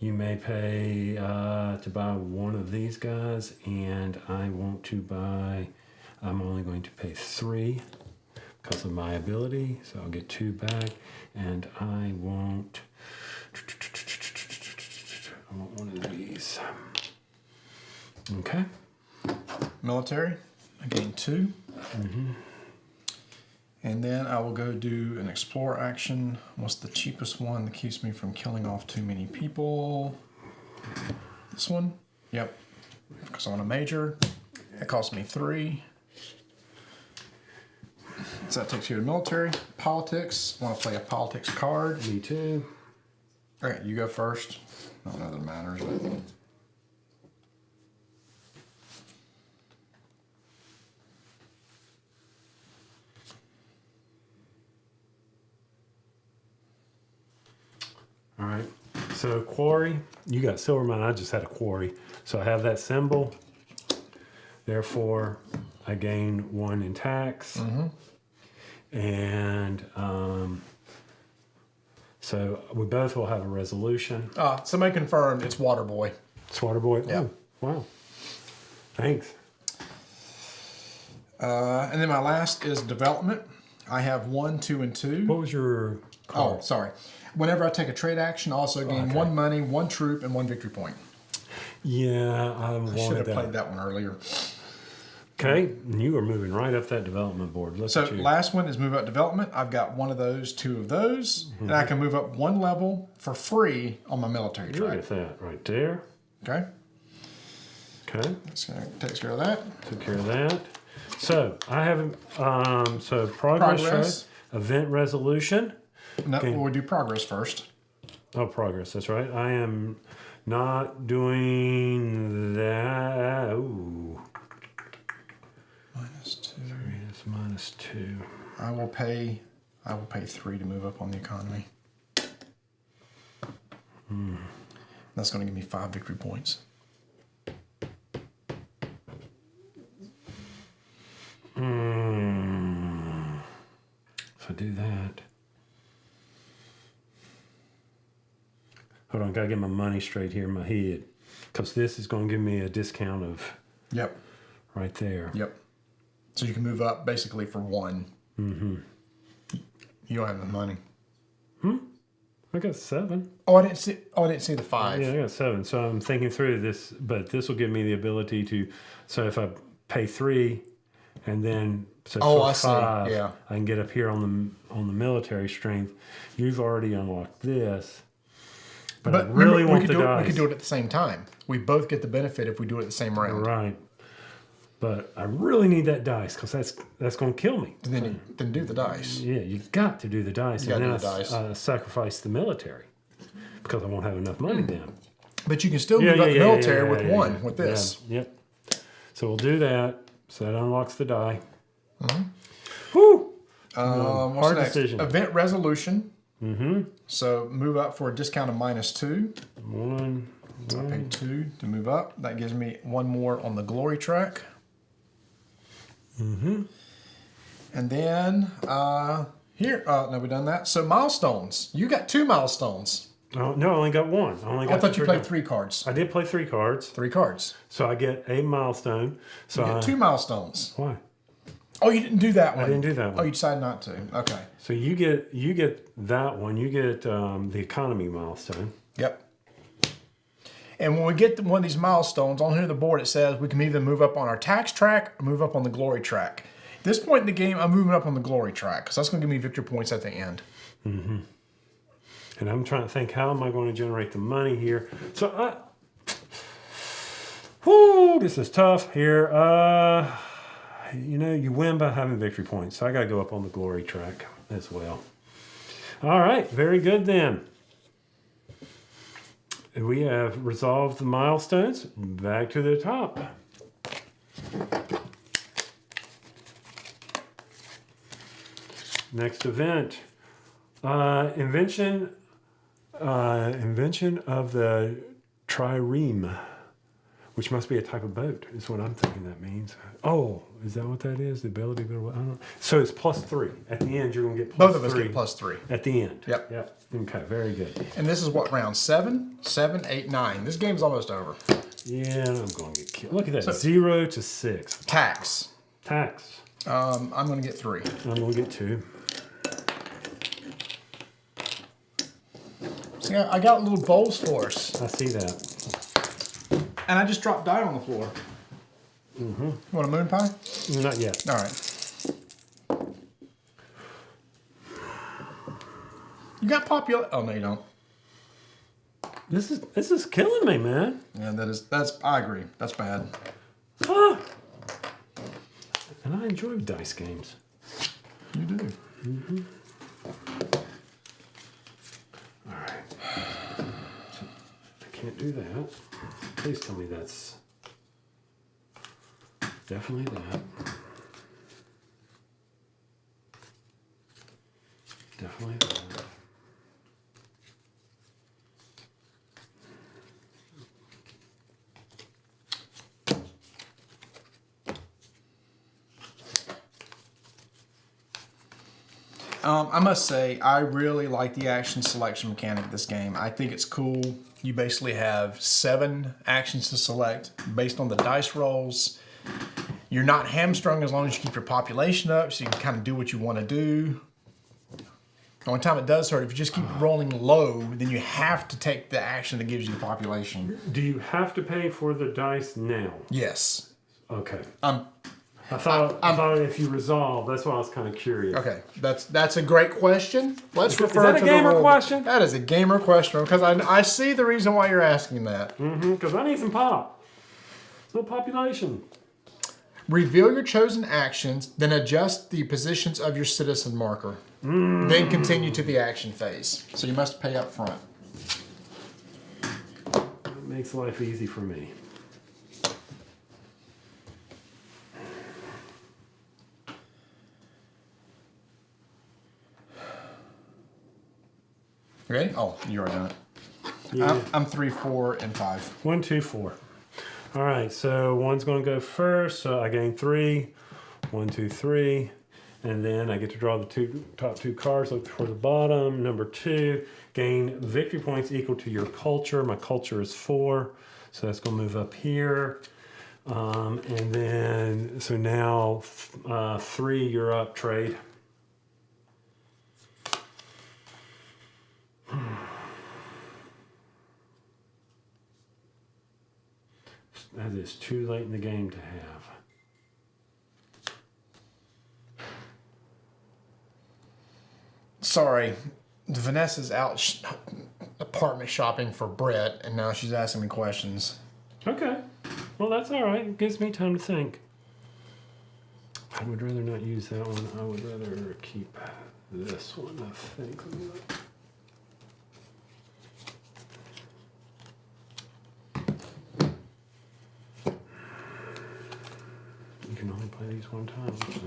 [SPEAKER 2] you may pay to buy one of these guys, and I want to buy. I'm only going to pay 3 because of my ability. So I'll get 2 back, and I want one of these. Okay.
[SPEAKER 1] Military. I gain 2. And then I will go do an explore action. What's the cheapest one that keeps me from killing off too many people? This one? Yep. Because I want a major. It costs me 3. So that takes you to military. Politics. I want to play a politics card.
[SPEAKER 2] Me too.
[SPEAKER 1] Okay, you go first. I don't know that it matters, but...
[SPEAKER 2] All right. So quarry, you got silver mine. I just had a quarry. So I have that symbol. Therefore, I gain 1 in tax. And so we both will have a resolution.
[SPEAKER 1] Somebody confirmed it's Waterboy.
[SPEAKER 2] It's Waterboy.
[SPEAKER 1] Yeah.
[SPEAKER 2] Oh, wow. Thanks.
[SPEAKER 1] And then my last is development. I have 1, 2, and 2.
[SPEAKER 2] What was your card?
[SPEAKER 1] Oh, sorry. Whenever I take a trade action, I also gain 1 money, 1 troop, and 1 victory point.
[SPEAKER 2] Yeah, I
[SPEAKER 1] I should
[SPEAKER 2] wanted
[SPEAKER 1] have
[SPEAKER 2] that.
[SPEAKER 1] played that one earlier.
[SPEAKER 2] Okay, and you are moving right up that development board. Look
[SPEAKER 1] So
[SPEAKER 2] at you.
[SPEAKER 1] last one is move up development. I've got one of those, two of those, and I can move up one level for free on my military
[SPEAKER 2] Look
[SPEAKER 1] track.
[SPEAKER 2] at that right there.
[SPEAKER 1] Okay,
[SPEAKER 2] Okay,
[SPEAKER 1] that's gonna take care of that.
[SPEAKER 2] took care of that. So I haven't. So progress,
[SPEAKER 1] Progress.
[SPEAKER 2] right? Event resolution.
[SPEAKER 1] No,
[SPEAKER 2] Okay.
[SPEAKER 1] we'll do progress first.
[SPEAKER 2] Oh, progress. That's right. I am not doing that. Ooh,
[SPEAKER 1] -2.
[SPEAKER 2] it's -2.
[SPEAKER 1] I will pay 3 to move up on the economy. That's going to give me 5 victory points.
[SPEAKER 2] If I do that. Hold on, gotta get my money straight here in my head. Because this is going to give me a discount of
[SPEAKER 1] Yep.
[SPEAKER 2] right there.
[SPEAKER 1] Yep. So you can move up basically for 1. Mm-hmm. You don't have the money.
[SPEAKER 2] I got 7.
[SPEAKER 1] Oh, I didn't see the 5.
[SPEAKER 2] Yeah, I got 7. So I'm thinking through this, but this will give me the ability to. So if I pay 3, and then so
[SPEAKER 1] Oh,
[SPEAKER 2] for
[SPEAKER 1] I see.
[SPEAKER 2] 5,
[SPEAKER 1] Yeah.
[SPEAKER 2] I can get up here on the military strength. You've already unlocked this, but I
[SPEAKER 1] But
[SPEAKER 2] really
[SPEAKER 1] remember,
[SPEAKER 2] want
[SPEAKER 1] we
[SPEAKER 2] the
[SPEAKER 1] could do
[SPEAKER 2] dice.
[SPEAKER 1] it. We could do it at the same time. We both get the benefit if we do it at the same round.
[SPEAKER 2] Right, but I really need that dice because that's going to kill me.
[SPEAKER 1] Then do the dice.
[SPEAKER 2] Yeah, you got to do the dice,
[SPEAKER 1] You
[SPEAKER 2] and then
[SPEAKER 1] gotta do the dice.
[SPEAKER 2] I sacrifice the military because I won't have enough money then.
[SPEAKER 1] But you can still move up the military with 1 with this.
[SPEAKER 2] Yeah, yep. So we'll do that. So that unlocks the die.
[SPEAKER 1] Mm-hmm.
[SPEAKER 2] Whew.
[SPEAKER 1] What's
[SPEAKER 2] hard
[SPEAKER 1] next?
[SPEAKER 2] decision.
[SPEAKER 1] Event resolution. Mm-hmm. So move up for a discount of -2.
[SPEAKER 2] 1.
[SPEAKER 1] So I paid 2 to move up. That gives me 1 more on the glory track. Mm-hmm. And then here, no, we've done that. So milestones. You got 2 milestones.
[SPEAKER 2] Oh, no, I only got 1.
[SPEAKER 1] I thought you played 3 cards.
[SPEAKER 2] I did play 3 cards,
[SPEAKER 1] 3 cards.
[SPEAKER 2] so I get a milestone. So
[SPEAKER 1] You get 2 milestones.
[SPEAKER 2] why?
[SPEAKER 1] Oh, you didn't do that one.
[SPEAKER 2] I didn't do that
[SPEAKER 1] Oh,
[SPEAKER 2] one.
[SPEAKER 1] you decided not to. Okay.
[SPEAKER 2] So you get that one. You get the economy milestone.
[SPEAKER 1] Yep. And when we get one of these milestones, on here on the board it says we can either move up on our tax track or move up on the glory track. At this point in the game, I'm moving up on the glory track because that's going to give me victory points at the end.
[SPEAKER 2] And I'm trying to think, how am I going to generate the money here? So, this is tough here. You win by having victory points. So I got to go up on the glory track as well. All right, very good then. We have resolved the milestones. Back to the top. Next event. Invention of the trireme, which must be a type of boat, is what I'm thinking that means. Oh, is that what that is? The ability to build, I don't know. So it's +3. At the end, you're going to get +3.
[SPEAKER 1] Both of us get +3.
[SPEAKER 2] At the end.
[SPEAKER 1] Yep.
[SPEAKER 2] Yep. Okay, very good.
[SPEAKER 1] And this is what, round 7, 7, 8, 9. This game's almost over.
[SPEAKER 2] Yeah, I'm going to get killed. Look at that, 0 to 6.
[SPEAKER 1] Tax.
[SPEAKER 2] Tax.
[SPEAKER 1] I'm going to get 3.
[SPEAKER 2] I'm going to get 2.
[SPEAKER 1] See, I got little bowls for us.
[SPEAKER 2] I see that.
[SPEAKER 1] And I just dropped die on the floor. Mm-hmm. You want a moon pie?
[SPEAKER 2] Not yet.
[SPEAKER 1] All right. You got popular. Oh no, you don't.
[SPEAKER 2] This is killing me, man.
[SPEAKER 1] Yeah, that's. I agree. That's bad.
[SPEAKER 2] Ah. And I enjoy dice games.
[SPEAKER 1] You do.
[SPEAKER 2] Mm-hmm. All right. I can't do that. Please tell me that's definitely that. Definitely that.
[SPEAKER 1] I must say, I really like the action selection mechanic of this game. I think it's cool. You basically have 7 actions to select based on the dice rolls. You're not hamstrung as long as you keep your population up, so you can kind of do what you want to do. Only time it does hurt, if you just keep rolling low, then you have to take the action that gives you the population.
[SPEAKER 2] Do you have to pay for the dice now?
[SPEAKER 1] Yes.
[SPEAKER 2] Okay.
[SPEAKER 1] I'm
[SPEAKER 2] I thought if you resolve, that's why I was kind of curious.
[SPEAKER 1] Okay, that's a great question. Let's refer
[SPEAKER 2] that
[SPEAKER 1] to
[SPEAKER 2] a
[SPEAKER 1] the
[SPEAKER 2] gamer
[SPEAKER 1] rule.
[SPEAKER 2] question?
[SPEAKER 1] That is a gamer question because I see the reason why you're asking that.
[SPEAKER 2] Because I need some pop. No population.
[SPEAKER 1] Reveal your chosen actions, then adjust the positions of your citizen marker. Then continue to the action phase. So you must pay up front.
[SPEAKER 2] That makes life easy for me.
[SPEAKER 1] Ready? Oh, you already done it.
[SPEAKER 2] Yeah.
[SPEAKER 1] I'm 3, 4, and 5.
[SPEAKER 2] 1, 2, 4. All right, so one's going to go first. So I gain 3. 1, 2, 3. And then I get to draw the top two cards. Look toward the bottom. Number 2, gain victory points equal to your culture. My culture is 4. So that's going to move up here. And then, so now 3, you're up, trade. That is too late in the game to have.
[SPEAKER 1] Sorry, Vanessa's out apartment shopping for Brett, and now she's asking me questions.
[SPEAKER 2] Okay. Well, that's all right. It gives me time to think. I would rather not use that one. I would rather keep this one, I think. You can only play these one time. So.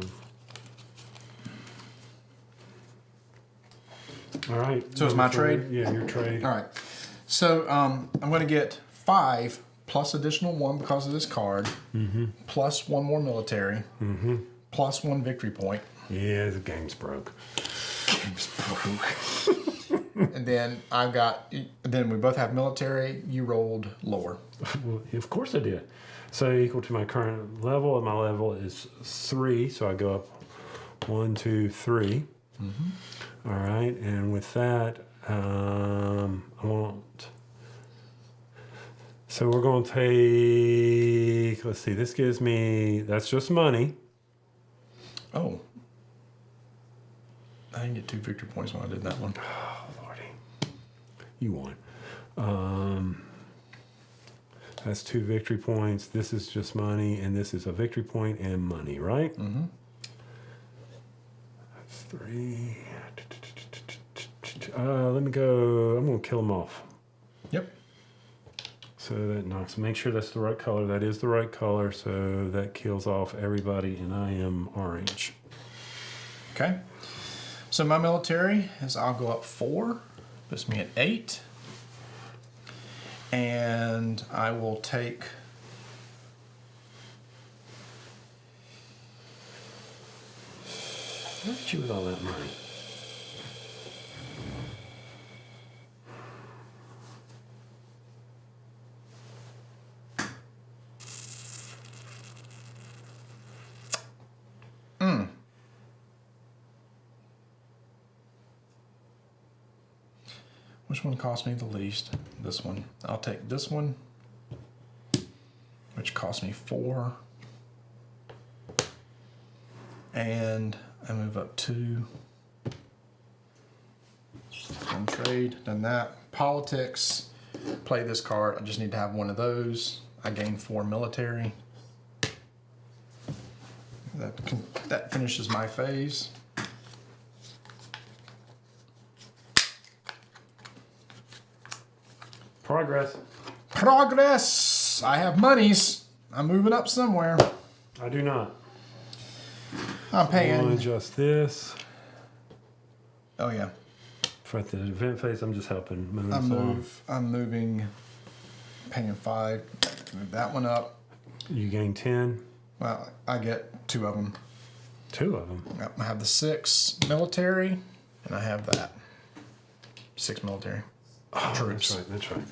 [SPEAKER 2] All right.
[SPEAKER 1] So it's my trade?
[SPEAKER 2] Yeah, your trade.
[SPEAKER 1] All right. So I'm going to get 5 plus additional 1 because of this card, plus 1 more military, plus 1 victory point.
[SPEAKER 2] Yeah, the game's broke.
[SPEAKER 1] Game's broke. And then I've got. Then we both have military. You rolled lower.
[SPEAKER 2] Well, of course I did. So equal to my current level, and my level is 3. So I go up 1, 2, 3. All right, and with that, I want. So we're going to take. Let's see. This gives me. That's just money.
[SPEAKER 1] Oh. I didn't get 2 victory points when I did that one.
[SPEAKER 2] Oh, Lordy. You won. That's 2 victory points. This is just money, and this is a victory point and money, right? That's 3. Let me go. I'm going to kill them off.
[SPEAKER 1] Yep.
[SPEAKER 2] So that knocks. Make sure that's the right color. That is the right color. So that kills off everybody, and I am orange.
[SPEAKER 1] Okay. So my military is I'll go up 4. Puts me at 8. And I will take.
[SPEAKER 2] Look at you with all that money.
[SPEAKER 1] Which one cost me the least? This one. I'll take this one, which cost me 4. And I move up 2. One trade, done that. Politics, play this card. I just need to have one of those. I gain 4 military. That finishes my phase. Progress. I have monies. I'm moving up somewhere.
[SPEAKER 2] I do not.
[SPEAKER 1] I'm paying.
[SPEAKER 2] I'll adjust this.
[SPEAKER 1] Oh yeah.
[SPEAKER 2] For the event phase, I'm just helping move.
[SPEAKER 1] I'm moving. Paying 5. Move that one up.
[SPEAKER 2] You gain 10.
[SPEAKER 1] Well, I get 2 of them.
[SPEAKER 2] 2 of them.
[SPEAKER 1] Yep, I have the 6 military, and I have that 6 military troops.
[SPEAKER 2] That's right.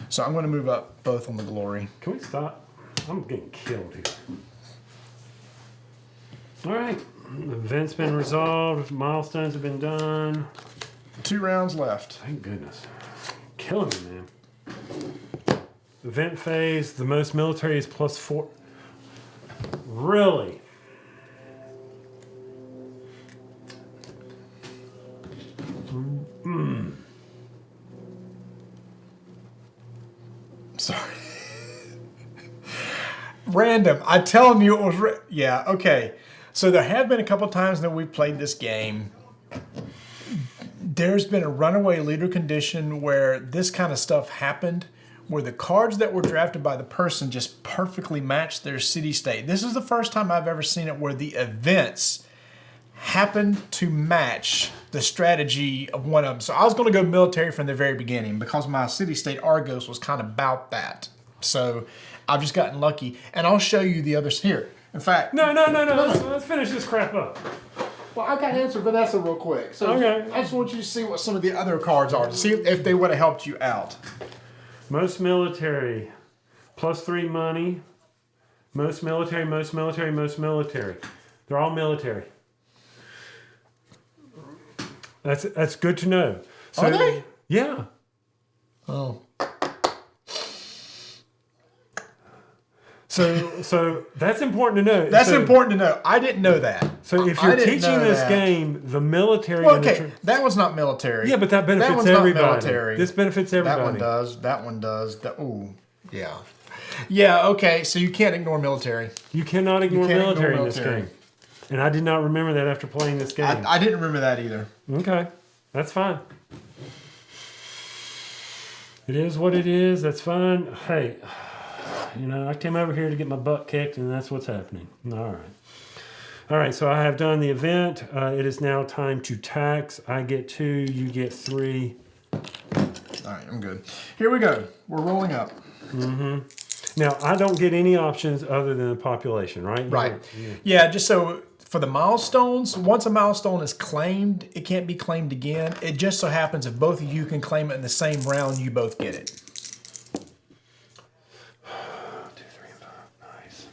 [SPEAKER 1] So I'm going to move up both on the glory.
[SPEAKER 2] Can we stop? I'm getting killed here. All right. The event's been resolved. Milestones have been done.
[SPEAKER 1] 2 rounds left.
[SPEAKER 2] Thank goodness. Killing me, man. Event phase, the most military is +4. Really?
[SPEAKER 1] Sorry. Random. I telling you it was. Yeah. Okay. So there have been a couple times that we've played this game. There's been a runaway leader condition where this kind of stuff happened, where the cards that were drafted by the person just perfectly matched their city state. This is the first time I've ever seen it where the events happened to match the strategy of one of them. So I was going to go military from the very beginning because my city state Argos was kind of about that. So I've just gotten lucky, and I'll show you the others here. In fact,
[SPEAKER 2] No. Let's finish this crap up.
[SPEAKER 1] well, I got to answer Vanessa real quick. So
[SPEAKER 2] Okay.
[SPEAKER 1] I just want you to see what some of the other cards are to see if they would have helped you out.
[SPEAKER 2] Most military, +3 money. Most military, most military, most military. They're all military. That's good to know. So,
[SPEAKER 1] Are they?
[SPEAKER 2] Yeah.
[SPEAKER 1] Oh.
[SPEAKER 2] So that's important to know.
[SPEAKER 1] That's
[SPEAKER 2] So-
[SPEAKER 1] important to know. I didn't know that.
[SPEAKER 2] So if
[SPEAKER 1] I
[SPEAKER 2] you're
[SPEAKER 1] didn't
[SPEAKER 2] teaching
[SPEAKER 1] know
[SPEAKER 2] this
[SPEAKER 1] that.
[SPEAKER 2] game, the military.
[SPEAKER 1] Well,
[SPEAKER 2] and the
[SPEAKER 1] okay, that one's not military.
[SPEAKER 2] yeah, but that benefits
[SPEAKER 1] one's
[SPEAKER 2] everybody.
[SPEAKER 1] not military.
[SPEAKER 2] This benefits everybody.
[SPEAKER 1] That one does. That one does. Ooh, yeah. Yeah, okay, so you can't ignore military.
[SPEAKER 2] You cannot ignore
[SPEAKER 1] can't ignore
[SPEAKER 2] military in this
[SPEAKER 1] military.
[SPEAKER 2] game. And I did not remember that after playing this game.
[SPEAKER 1] I didn't remember that either.
[SPEAKER 2] Okay, that's fine. It is what it is. That's fine. Hey, I came over here to get my butt kicked, and that's what's happening. All right. So I have done the event. It is now time to tax. I get 2. You get 3.
[SPEAKER 1] All right, I'm good. Here we go. We're rolling up.
[SPEAKER 2] Now I don't get any options other than the population, right?
[SPEAKER 1] Right. Yeah, just so for the milestones, once a milestone is claimed, it can't be claimed again. It just so happens if both of you can claim it in the same round, you both get it.
[SPEAKER 2] 2, 3, and 5. Nice.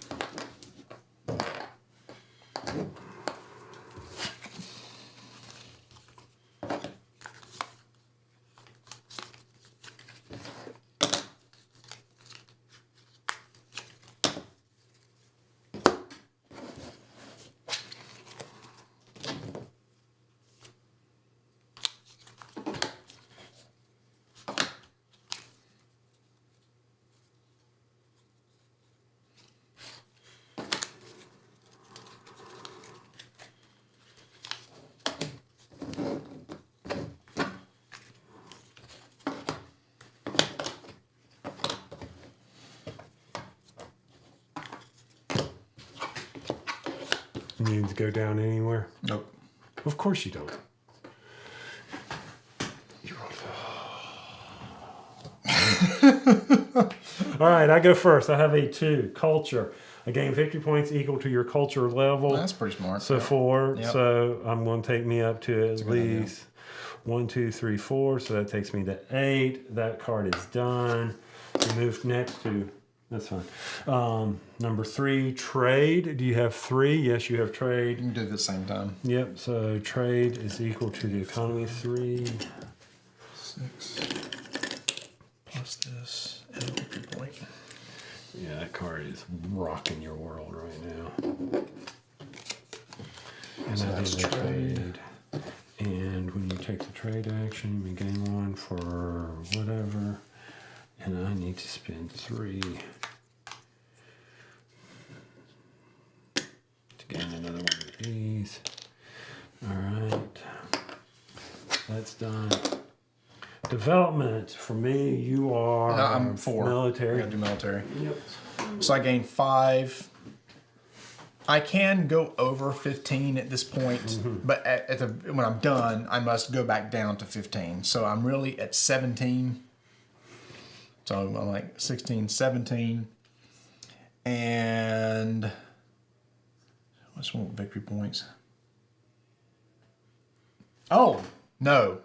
[SPEAKER 2] You need to go down anywhere?
[SPEAKER 1] Nope.
[SPEAKER 2] Of course you don't. All right, I go first. I have a 2. Culture. I gain victory points equal to your culture level.
[SPEAKER 1] That's pretty smart.
[SPEAKER 2] So
[SPEAKER 1] Yep.
[SPEAKER 2] 4.
[SPEAKER 1] Yep.
[SPEAKER 2] So I'm going to take me up to at
[SPEAKER 1] a good idea.
[SPEAKER 2] least 1, 2, 3, 4. So that takes me to 8. That card is done. We move next to. That's fine. Number 3, trade. Do you have 3? Yes, you have trade.
[SPEAKER 1] You can do it at the same time.
[SPEAKER 2] Yep. So trade is equal to the economy 3.
[SPEAKER 1] 6 plus this and a victory point.
[SPEAKER 2] Yeah, that card is rocking your world right now. And
[SPEAKER 1] So
[SPEAKER 2] I
[SPEAKER 1] that's
[SPEAKER 2] did the
[SPEAKER 1] trade.
[SPEAKER 2] trade. And when you take the trade action, you gain 1 for whatever. And I need to spend 3 to gain another one of these. All right. That's done. Development. For me, you are
[SPEAKER 1] I'm 4. I
[SPEAKER 2] military.
[SPEAKER 1] gotta do military.
[SPEAKER 2] Yep.
[SPEAKER 1] So I gain 5. I can go over 15 at this point, but when I'm done, I must go back down to 15. So I'm really at 17. So I'm like 16, 17. And what's one with victory points? Oh, no.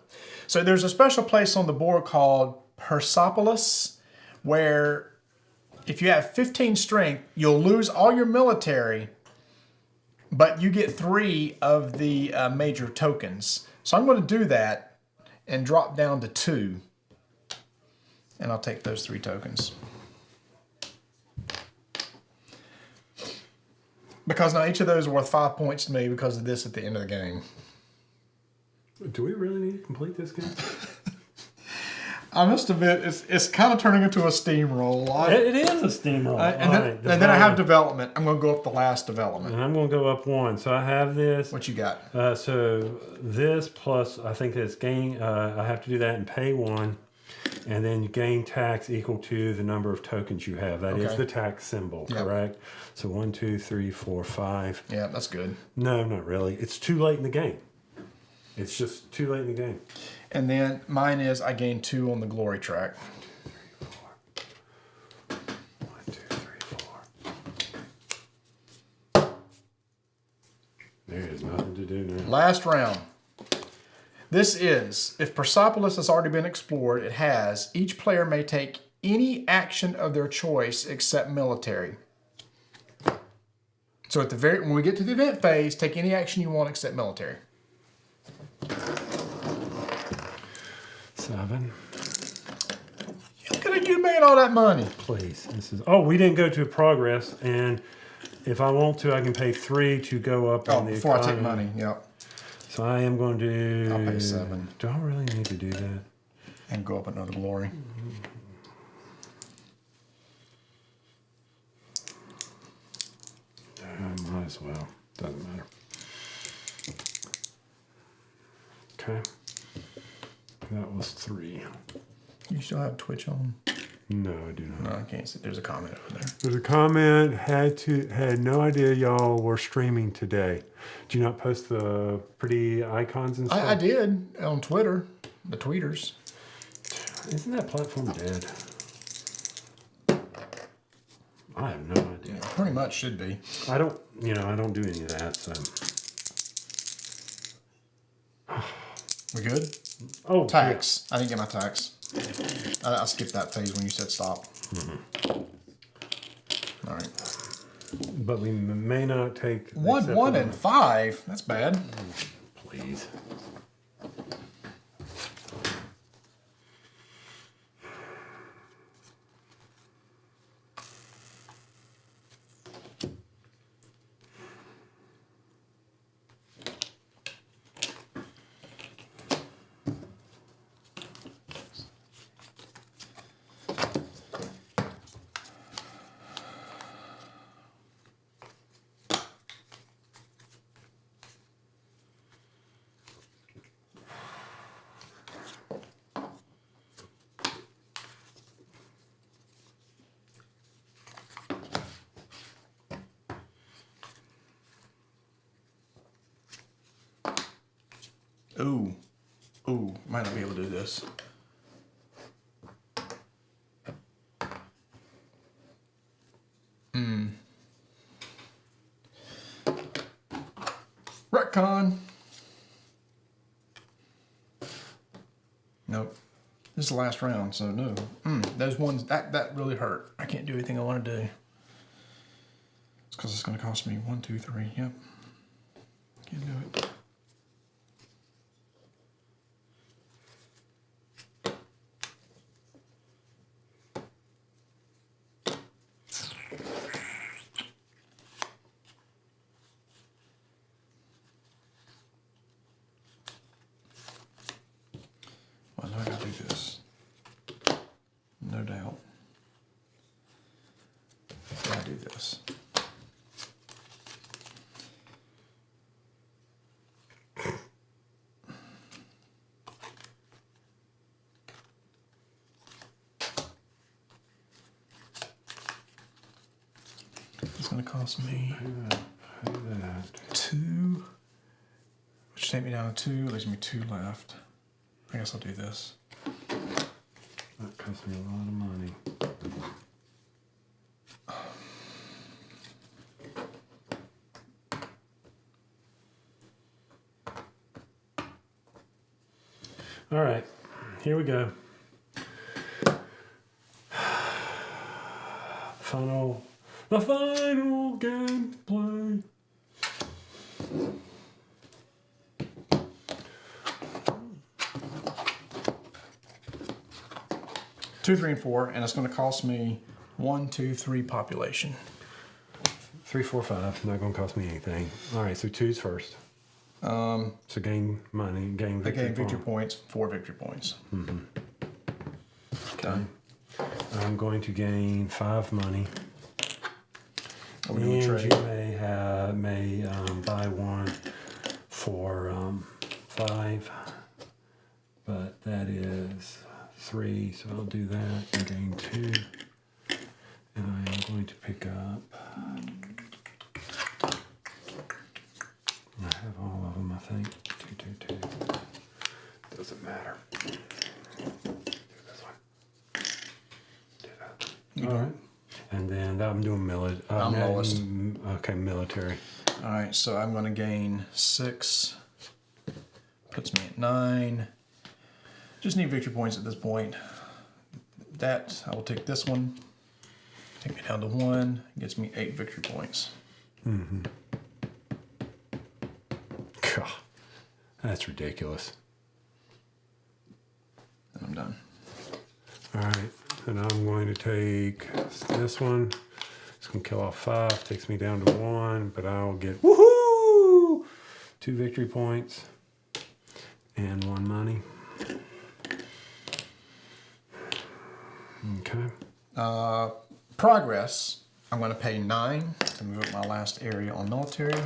[SPEAKER 1] So there's a special place on the board called Persepolis where if you have 15 strength, you'll lose all your military, but you get 3 of the major tokens. So I'm going to do that and drop down to 2. And I'll take those 3 tokens. Because now each of those are worth 5 points to me because of this at the end of the game.
[SPEAKER 2] Do we really need to complete this game?
[SPEAKER 1] I must admit, it's kind of turning into a steamroll.
[SPEAKER 2] It is a steamroll.
[SPEAKER 1] And then I have development. I'm going to go up the last development.
[SPEAKER 2] And I'm going to go up 1. So I have this.
[SPEAKER 1] What you got?
[SPEAKER 2] So this plus, I think it's gain. I have to do that and pay 1. And then you gain tax equal to the number of tokens you have. That is the tax symbol, correct? So 1, 2, 3, 4, 5.
[SPEAKER 1] Yeah, that's good.
[SPEAKER 2] No, not really. It's too late in the game. It's just too late in the game.
[SPEAKER 1] And then mine is I gain 2 on the glory track.
[SPEAKER 2] 1, 2, 3, 4. There is nothing to do now.
[SPEAKER 1] Last round. This is, if Persepolis has already been explored, it has, each player may take any action of their choice except military. So at the when we get to the event phase, take any action you want except military.
[SPEAKER 2] 7.
[SPEAKER 1] Look at you made all that money.
[SPEAKER 2] Please. This is. Oh, we didn't go to progress, and if I want to, I can pay 3 to go up on the
[SPEAKER 1] before
[SPEAKER 2] economy.
[SPEAKER 1] I take money. Yep.
[SPEAKER 2] So I am going to.
[SPEAKER 1] I'll pay 7.
[SPEAKER 2] Do I really need to do that?
[SPEAKER 1] And go up another glory.
[SPEAKER 2] Might as well. Doesn't matter. Okay. That was 3.
[SPEAKER 1] You still have Twitch on?
[SPEAKER 2] No, I do not.
[SPEAKER 1] No, I can't see. There's a comment over there.
[SPEAKER 2] There's a comment. Had no idea y'all were streaming today. Did you not post the pretty icons and stuff?
[SPEAKER 1] I did on Twitter. The tweeters.
[SPEAKER 2] Isn't that platform dead? I have no idea.
[SPEAKER 1] Yeah, pretty much should be.
[SPEAKER 2] I don't do any of that, so.
[SPEAKER 1] We good?
[SPEAKER 2] Oh,
[SPEAKER 1] Tax. I didn't get my tax. I skipped that phase when you said stop. All right.
[SPEAKER 2] But we may not take
[SPEAKER 1] 1, 1, and 5. That's bad.
[SPEAKER 2] Please.
[SPEAKER 1] Ooh. Ooh. Might not be able to do this. Retcon. Nope. This is the last round, so no. Those ones, that really hurt. I can't do anything I want to do. It's because it's going to cost me 1, 2, 3. Yep. Can't do it. Well, I gotta do this. No doubt. I do this. It's gonna cost me
[SPEAKER 2] Pay that.
[SPEAKER 1] 2, which take me down to 2. Leaves me 2 left. I guess I'll do this.
[SPEAKER 2] That cost me a lot of money. All right, here we go. The final gameplay.
[SPEAKER 1] 2, 3, and 4, and it's going to cost me 1, 2, 3 population.
[SPEAKER 2] 3, 4, 5. Not going to cost me anything. All right, so 2's first. So gain money, gain victory.
[SPEAKER 1] Gain victory points, 4 victory points. Okay.
[SPEAKER 2] I'm going to gain 5 money.
[SPEAKER 1] Are we doing
[SPEAKER 2] And
[SPEAKER 1] trade?
[SPEAKER 2] you may buy one for 5, but that is 3, so I'll do that and gain 2. And I am going to pick up. I have all of them, I think. 2, 2, 2. Doesn't matter. Do this one. Do that. All right. And then I'm doing military.
[SPEAKER 1] I'm lowest.
[SPEAKER 2] Okay, military.
[SPEAKER 1] All right, so I'm going to gain 6. Puts me at 9. Just need victory points at this point. That, I will take this one. Take me down to 1. Gets me 8 victory points.
[SPEAKER 2] God, that's ridiculous.
[SPEAKER 1] And I'm done.
[SPEAKER 2] All right, and I'm going to take this one. It's going to kill off 5. Takes me down to 1, but I'll get woohoo! 2 victory points and 1 money. Okay.
[SPEAKER 1] Progress, I'm going to pay 9 to move up my last area on military,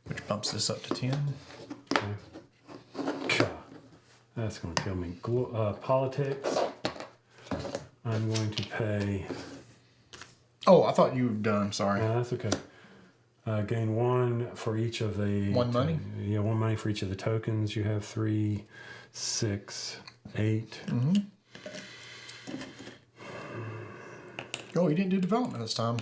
[SPEAKER 1] which bumps this up to 10.
[SPEAKER 2] Okay. God, that's going to kill me. Politics. I'm going to pay.
[SPEAKER 1] Oh, I thought you were done. Sorry.
[SPEAKER 2] No, that's okay. Gain 1 for each of the.
[SPEAKER 1] 1 money?
[SPEAKER 2] Yeah, 1 money for each of the tokens. You have 3, 6, 8.
[SPEAKER 1] Oh, you didn't do development this time.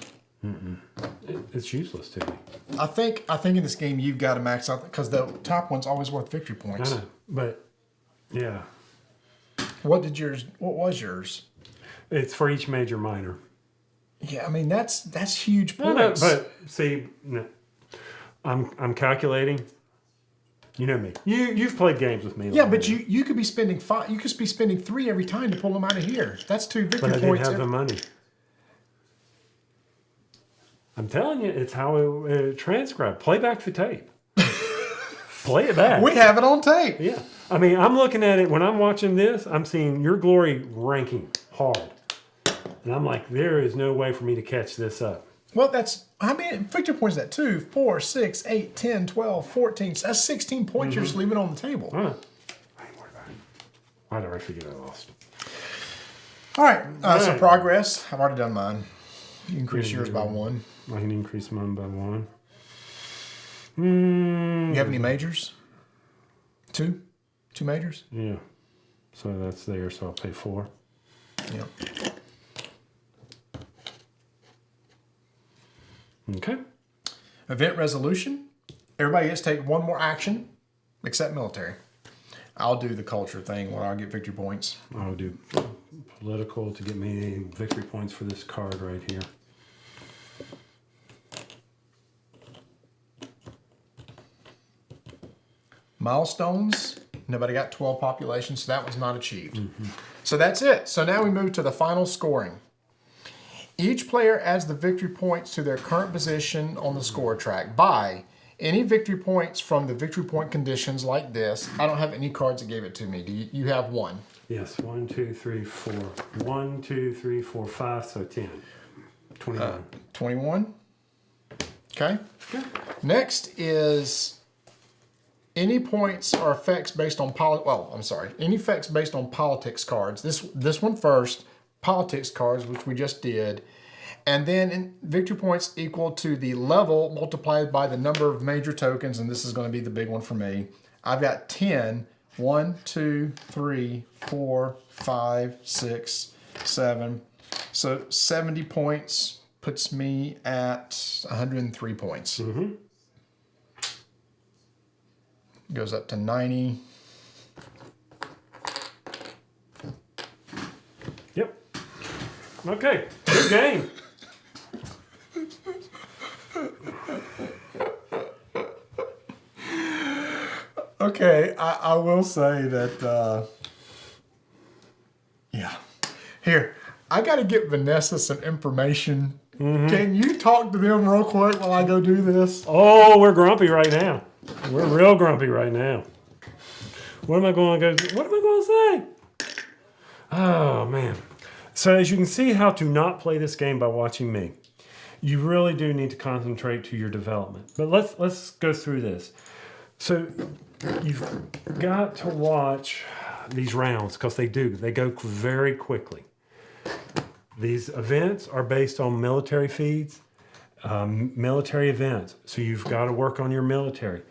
[SPEAKER 2] It's useless to me.
[SPEAKER 1] I think in this game you've got to max out because the top one's always worth victory
[SPEAKER 2] I
[SPEAKER 1] points.
[SPEAKER 2] know, but yeah,
[SPEAKER 1] What was yours?
[SPEAKER 2] it's for each major minor.
[SPEAKER 1] Yeah, I mean that's huge
[SPEAKER 2] No, no,
[SPEAKER 1] points.
[SPEAKER 2] but see, no, I'm calculating. You know me. You've played games with me.
[SPEAKER 1] yeah, but you could be spending 5. You could be spending 3 every time to pull them out of here. That's 2 victory
[SPEAKER 2] But I didn't
[SPEAKER 1] points.
[SPEAKER 2] have the money. I'm telling you, it's how it transcribed. Play back the tape. Play it back.
[SPEAKER 1] We have it on tape.
[SPEAKER 2] Yeah. I mean, I'm looking at it. When I'm watching this, I'm seeing your glory ranking hard. And I'm like, there is no way for me to catch this up.
[SPEAKER 1] Well, that's how many victory points is that? 2, 4, 6, 8, 10, 12, 14. So that's 16 points you're just leaving on the table.
[SPEAKER 2] I ain't worried about it. Why did I forget I lost?
[SPEAKER 1] All right. So
[SPEAKER 2] Right.
[SPEAKER 1] progress. I've already done mine. You increase yours by 1.
[SPEAKER 2] I can increase mine by 1.
[SPEAKER 1] You have any majors? 2? 2 majors?
[SPEAKER 2] Yeah. So that's there, so I'll pay 4.
[SPEAKER 1] Yeah.
[SPEAKER 2] Okay.
[SPEAKER 1] Event resolution. Everybody gets to take 1 more action, except military. I'll do the culture thing where I'll get victory points.
[SPEAKER 2] I'll do political to get me victory points for this card right here.
[SPEAKER 1] Milestones. Nobody got 12 population, so that was not achieved. So that's it. So now we move to the final scoring. Each player adds the victory points to their current position on the score track by any victory points from the victory point conditions like this. I don't have any cards that gave it to me. Do you have 1?
[SPEAKER 2] Yes, 1, 2, 3, 4. 1, 2, 3, 4, 5, so 10. 21.
[SPEAKER 1] 21. Okay.
[SPEAKER 2] Okay.
[SPEAKER 1] Next is any points or effects based on any effects based on politics cards. This one first, politics cards, which we just did. And then victory points equal to the level multiplied by the number of major tokens, and this is going to be the big one for me. I've got 10. 1, 2, 3, 4, 5, 6, 7. So 70 points puts me at 103 points. Goes up to 90.
[SPEAKER 2] Yep. Okay. Good game.
[SPEAKER 1] Okay, I will say that, yeah. Here, I got to get Vanessa some information. Can you talk to them real quick while I go do this?
[SPEAKER 2] Oh, we're grumpy right now. We're real grumpy right now. What am I going to go? What am I going to say? Oh man. So as you can see how to not play this game by watching me. You really do need to concentrate to your development. But let's go through this. So you've got to watch these rounds because they go very quickly. These events are based on military feeds, military events. So you've got to work on your military.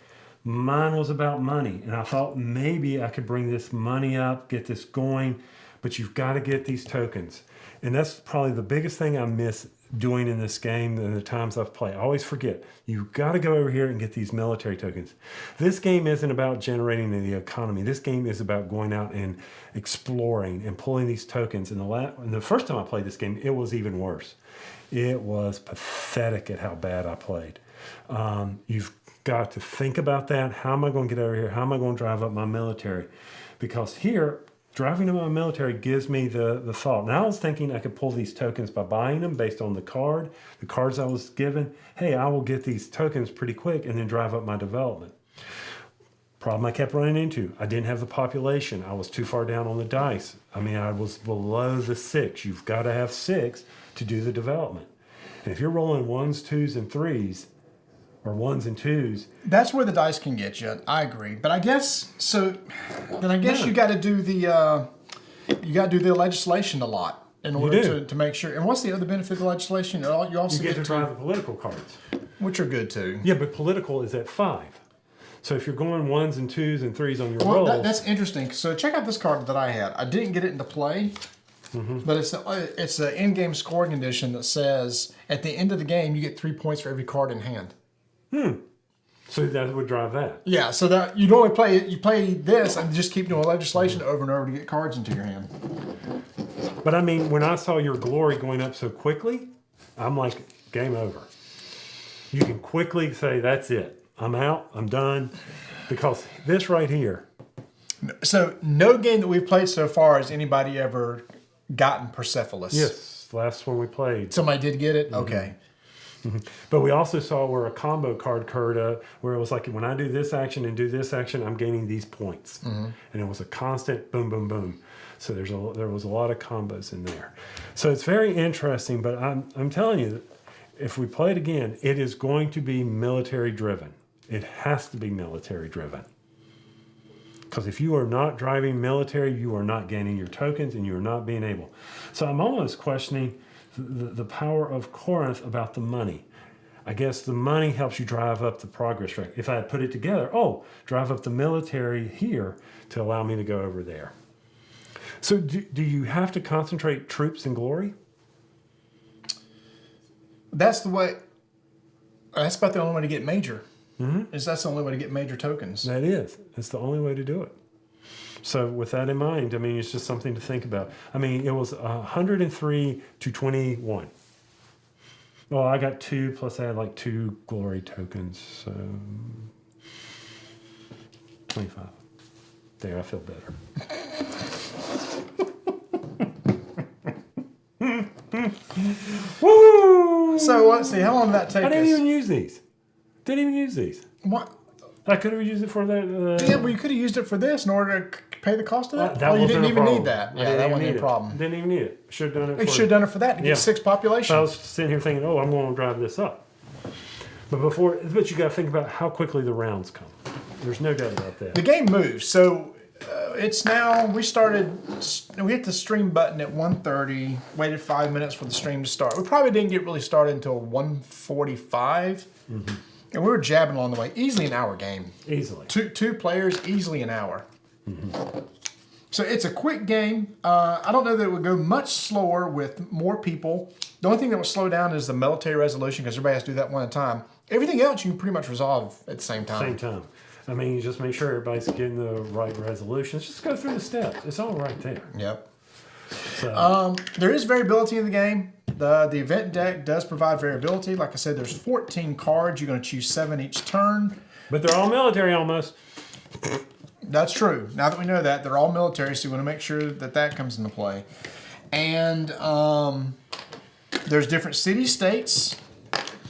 [SPEAKER 2] Mine was about money, and I thought maybe I could bring this money up, get this going, but you've got to get these tokens. And that's probably the biggest thing I miss doing in this game than the times I've played. I always forget. You've got to go over here and get these military tokens. This game isn't about generating the economy. This game is about going out and exploring and pulling these tokens. And the first time I played this game, it was even worse. It was pathetic at how bad I played. You've got to think about that. How am I going to get over here? How am I going to drive up my military? Because here, driving to my military gives me the thought. Now I was thinking I could pull these tokens by buying them based on the cards I was given. Hey, I will get these tokens pretty quick and then drive up my development. Problem I kept running into, I didn't have the population. I was too far down on the dice. I mean, I was below the 6. You've got to have 6 to do the development. And if you're rolling 1s, 2s, and 3s, or 1s and 2s.
[SPEAKER 1] That's where the dice can get you. I agree, but I guess so. Then I guess you got to do the legislation a lot in order to make sure. And what's the other benefit of the legislation? You also
[SPEAKER 2] get to drive the political cards,
[SPEAKER 1] which are good too.
[SPEAKER 2] Yeah, but political is at 5. So if you're going 1s and 2s and 3s on your rolls,
[SPEAKER 1] that's interesting. So check out this card that I had. I didn't get it into play. But it's an in-game scoring condition that says at the end of the game you get 3 points for every card in hand.
[SPEAKER 2] So that would drive that.
[SPEAKER 1] Yeah, so that you normally play this and just keep doing legislation over and over to get cards into your hand.
[SPEAKER 2] But I mean, when I saw your glory going up so quickly, I'm like, game over. You can quickly say, that's it. I'm out, I'm done. Because this right here.
[SPEAKER 1] So no game that we've played so far has anybody ever gotten Persepolis.
[SPEAKER 2] Yes, last one we played.
[SPEAKER 1] Somebody did get it? Okay.
[SPEAKER 2] But we also saw where a combo card occurred, where it was like, when I do this action and do this action, I'm gaining these points. And it was a constant boom, boom, boom. So there was a lot of combos in there. So it's very interesting, but I'm telling you, if we play it again, it is going to be military driven. It has to be military driven. Because if you are not driving military, you are not gaining your tokens and you are not being able. So I'm almost questioning the power of Corinth about the money. I guess the money helps you drive up the progress rate. If I had put it together, drive up the military here to allow me to go over there. So do you have to concentrate troops in glory?
[SPEAKER 1] That's the way. That's about the only way to get major. That's the only way to get major tokens.
[SPEAKER 2] That is. That's the only way to do it. So with that in mind, I mean, it's just something to think about. I mean, it was 103 to 21. Well, I got 2, plus I had like 2 glory tokens, so 25. There, I feel better. Woo!
[SPEAKER 1] So let's see, how long did that take us?
[SPEAKER 2] I didn't even use these.
[SPEAKER 1] What?
[SPEAKER 2] I could have used it for that.
[SPEAKER 1] Yeah, well, you could have used it for this in order to pay the cost of that.
[SPEAKER 2] That
[SPEAKER 1] you didn't
[SPEAKER 2] wasn't a
[SPEAKER 1] even
[SPEAKER 2] problem.
[SPEAKER 1] need that.
[SPEAKER 2] I
[SPEAKER 1] Yeah, that wasn't a problem.
[SPEAKER 2] Didn't even need it. Should have done it.
[SPEAKER 1] You should have done it for that to get 6 population.
[SPEAKER 2] I was sitting here thinking, I'm going to drive this up. But you got to think about how quickly the rounds come. There's no doubt about that.
[SPEAKER 1] The game moves. So it's now, we hit the stream button at 1:30, waited 5 minutes for the stream to start. We probably didn't get really started until 1:45. And we were jabbing along the way. Easily an hour game.
[SPEAKER 2] Easily.
[SPEAKER 1] Two players, easily an hour. So it's a quick game. I don't know that it would go much slower with more people. The only thing that would slow down is the military resolution because everybody has to do that one at a time. Everything else you can pretty much resolve at the same time.
[SPEAKER 2] I mean, you just make sure everybody's getting the right resolutions. Just go through the steps. It's all right there.
[SPEAKER 1] Yep.
[SPEAKER 2] So,
[SPEAKER 1] there is variability in the game. The event deck does provide variability. Like I said, there's 14 cards. You're going to choose 7 each turn.
[SPEAKER 2] but they're all military almost.
[SPEAKER 1] That's true. Now that we know that, they're all military, so you want to make sure that comes into play. And there's different city states.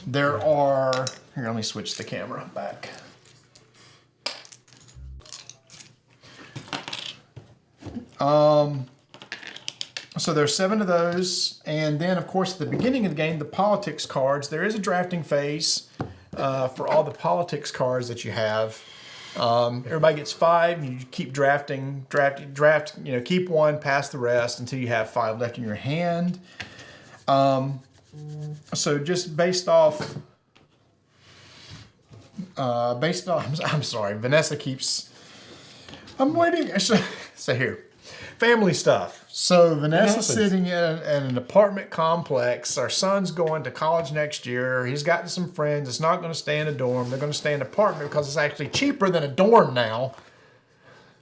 [SPEAKER 1] There are, here, let me switch the camera back. So there's 7 of those, and then of course at the beginning of the game, the politics cards. There is a drafting phase for all the politics cards that you have. Everybody gets 5. You keep drafting, draft. You know, keep 1, pass the rest until you have 5 left in your hand. So just based off. I'm sorry, Vanessa keeps. I'm waiting. So here. Family stuff. So Vanessa's sitting in an apartment complex. Our son's going to college next year. He's gotten some friends. It's not going to stay in a dorm. They're going to stay in an apartment because it's actually cheaper than a dorm now.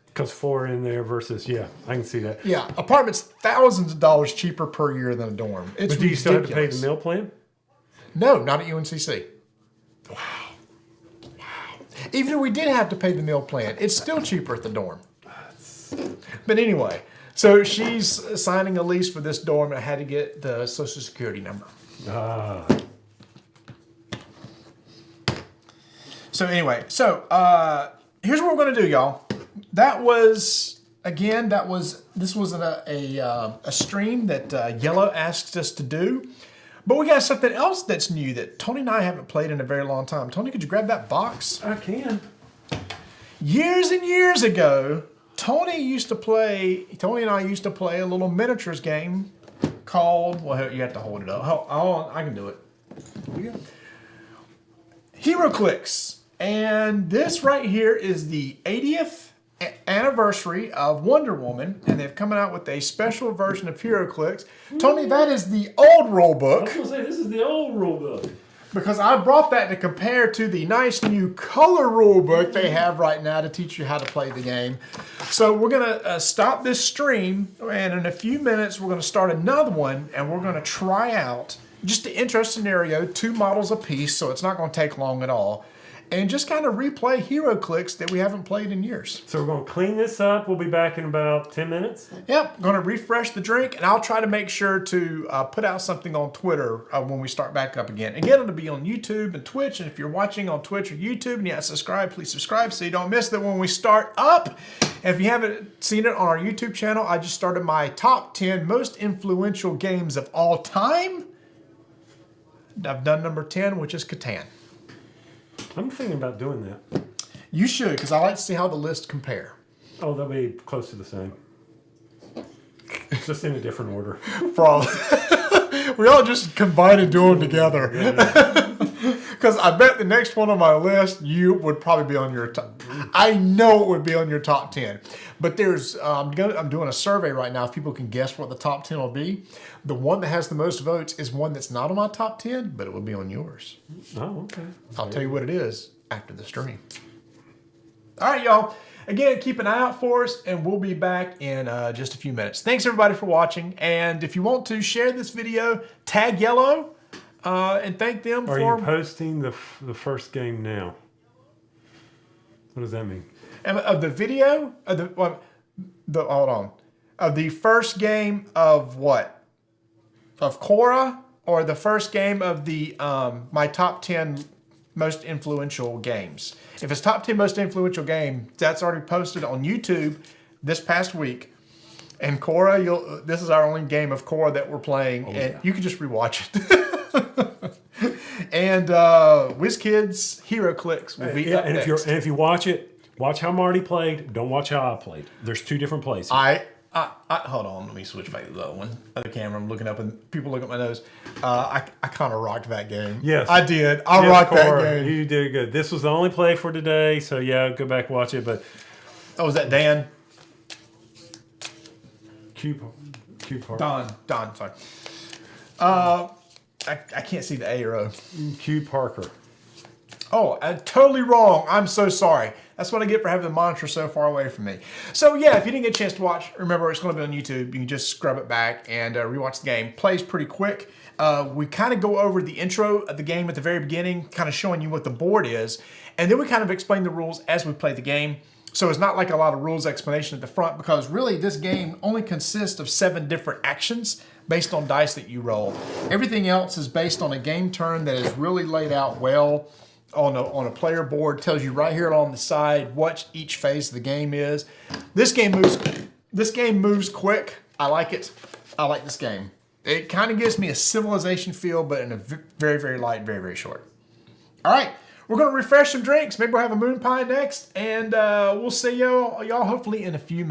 [SPEAKER 2] Because 4 in there versus, yeah, I can see that.
[SPEAKER 1] Yeah, apartment's thousands of dollars cheaper per year than a dorm. It's
[SPEAKER 2] But do you still have to pay
[SPEAKER 1] ridiculous.
[SPEAKER 2] the meal plan?
[SPEAKER 1] No, not at UNCC. Wow. Even if we did have to pay the meal plan, it's still cheaper at the dorm. But anyway, so she's signing a lease for this dorm. I had to get the Social Security number. So anyway, here's what we're going to do, y'all. This was a stream that iello asked us to do. But we got something else that's new that Tony and I haven't played in a very long time. Tony, could you grab that box?
[SPEAKER 2] I can.
[SPEAKER 1] Years and years ago, Tony and I used to play a little miniatures game called, well, you have to hold it up. Hold on, I can do it. HeroClix. And this right here is the 80th anniversary of Wonder Woman, and they've come out with a special version of HeroClix. Tony, that is the old rule book.
[SPEAKER 2] I was going to say, this is the old rule book.
[SPEAKER 1] Because I brought that to compare to the nice new color rule book they have right now to teach you how to play the game. So we're going to stop this stream, and in a few minutes we're going to start another one, and we're going to try out, just the intro scenario, 2 models apiece, so it's not going to take long at all. And just kind of replay HeroClix that we haven't played in years.
[SPEAKER 2] So we're going to clean this up. We'll be back in about 10 minutes.
[SPEAKER 1] Yep, going to refresh the drink, and I'll try to make sure to put out something on Twitter when we start back up again. Again, it'll be on YouTube and Twitch, and if you're watching on Twitch or YouTube and you haven't subscribed, please subscribe so you don't miss that when we start up. And if you haven't seen it on our YouTube channel, I just started my top 10 most influential games of all time. I've done number 10, which is Catan.
[SPEAKER 2] I'm thinking about doing that.
[SPEAKER 1] You should, because I like to see how the lists compare.
[SPEAKER 2] Oh, that'll be close to the same. Just in a different order.
[SPEAKER 1] Probably. We all just combine and do them together. Because I bet the next one on my list, you would probably be on your top. I know it would be on your top 10. But there's, I'm doing a survey right now if people can guess what the top 10 will be. The one that has the most votes is one that's not on my top 10, but it will be on yours.
[SPEAKER 2] Oh, okay.
[SPEAKER 1] I'll tell you what it is after the stream. All right, y'all. Again, keep an eye out for us, and we'll be back in just a few minutes. Thanks, everybody, for watching. And if you want to share this video, tag iello and thank them for...
[SPEAKER 2] Are you posting the first game now? What does that mean?
[SPEAKER 1] Of the video? Hold on. Of the first game of what? Of Khora? Or the first game of the my top 10 most influential games? If it's top 10 most influential game, that's already posted on YouTube this past week. And Khora, this is our only game of Khora that we're playing, and you can just rewatch it. And WizKids HeroClix will be up
[SPEAKER 2] and
[SPEAKER 1] next.
[SPEAKER 2] if you watch it, watch how Marty played. Don't watch how I played. There's 2 different places.
[SPEAKER 1] I hold on. Let me switch back to the other camera. I'm looking up, and people look at my nose. I kind of rocked that game.
[SPEAKER 2] Yes,
[SPEAKER 1] I did. I rocked that game.
[SPEAKER 2] You did good. This was the only play for today, so yeah, go back and watch it. But
[SPEAKER 1] was that Dan?
[SPEAKER 2] Cube
[SPEAKER 1] Don. Sorry. I can't see the A or O.
[SPEAKER 2] Q Parker.
[SPEAKER 1] Oh, totally wrong. I'm so sorry. That's what I get for having the monitor so far away from me. So yeah, if you didn't get a chance to watch, remember it's going to be on YouTube. You can just scrub it back and rewatch the game. Plays pretty quick. We kind of go over the intro of the game at the very beginning, kind of showing you what the board is. And then we kind of explain the rules as we play the game. So it's not like a lot of rules explanation at the front, because really this game only consists of 7 different actions based on dice that you roll. Everything else is based on a game turn that is really laid out well on a player board. Tells you right here on the side what each phase of the game is. This game moves quick. I like it. I like this game. It kind of gives me a Civilization feel, but in a very, very light, very, very short. All right, we're going to refresh some drinks. Maybe we'll have a moon pie next, and we'll see y'all hopefully in a few minutes.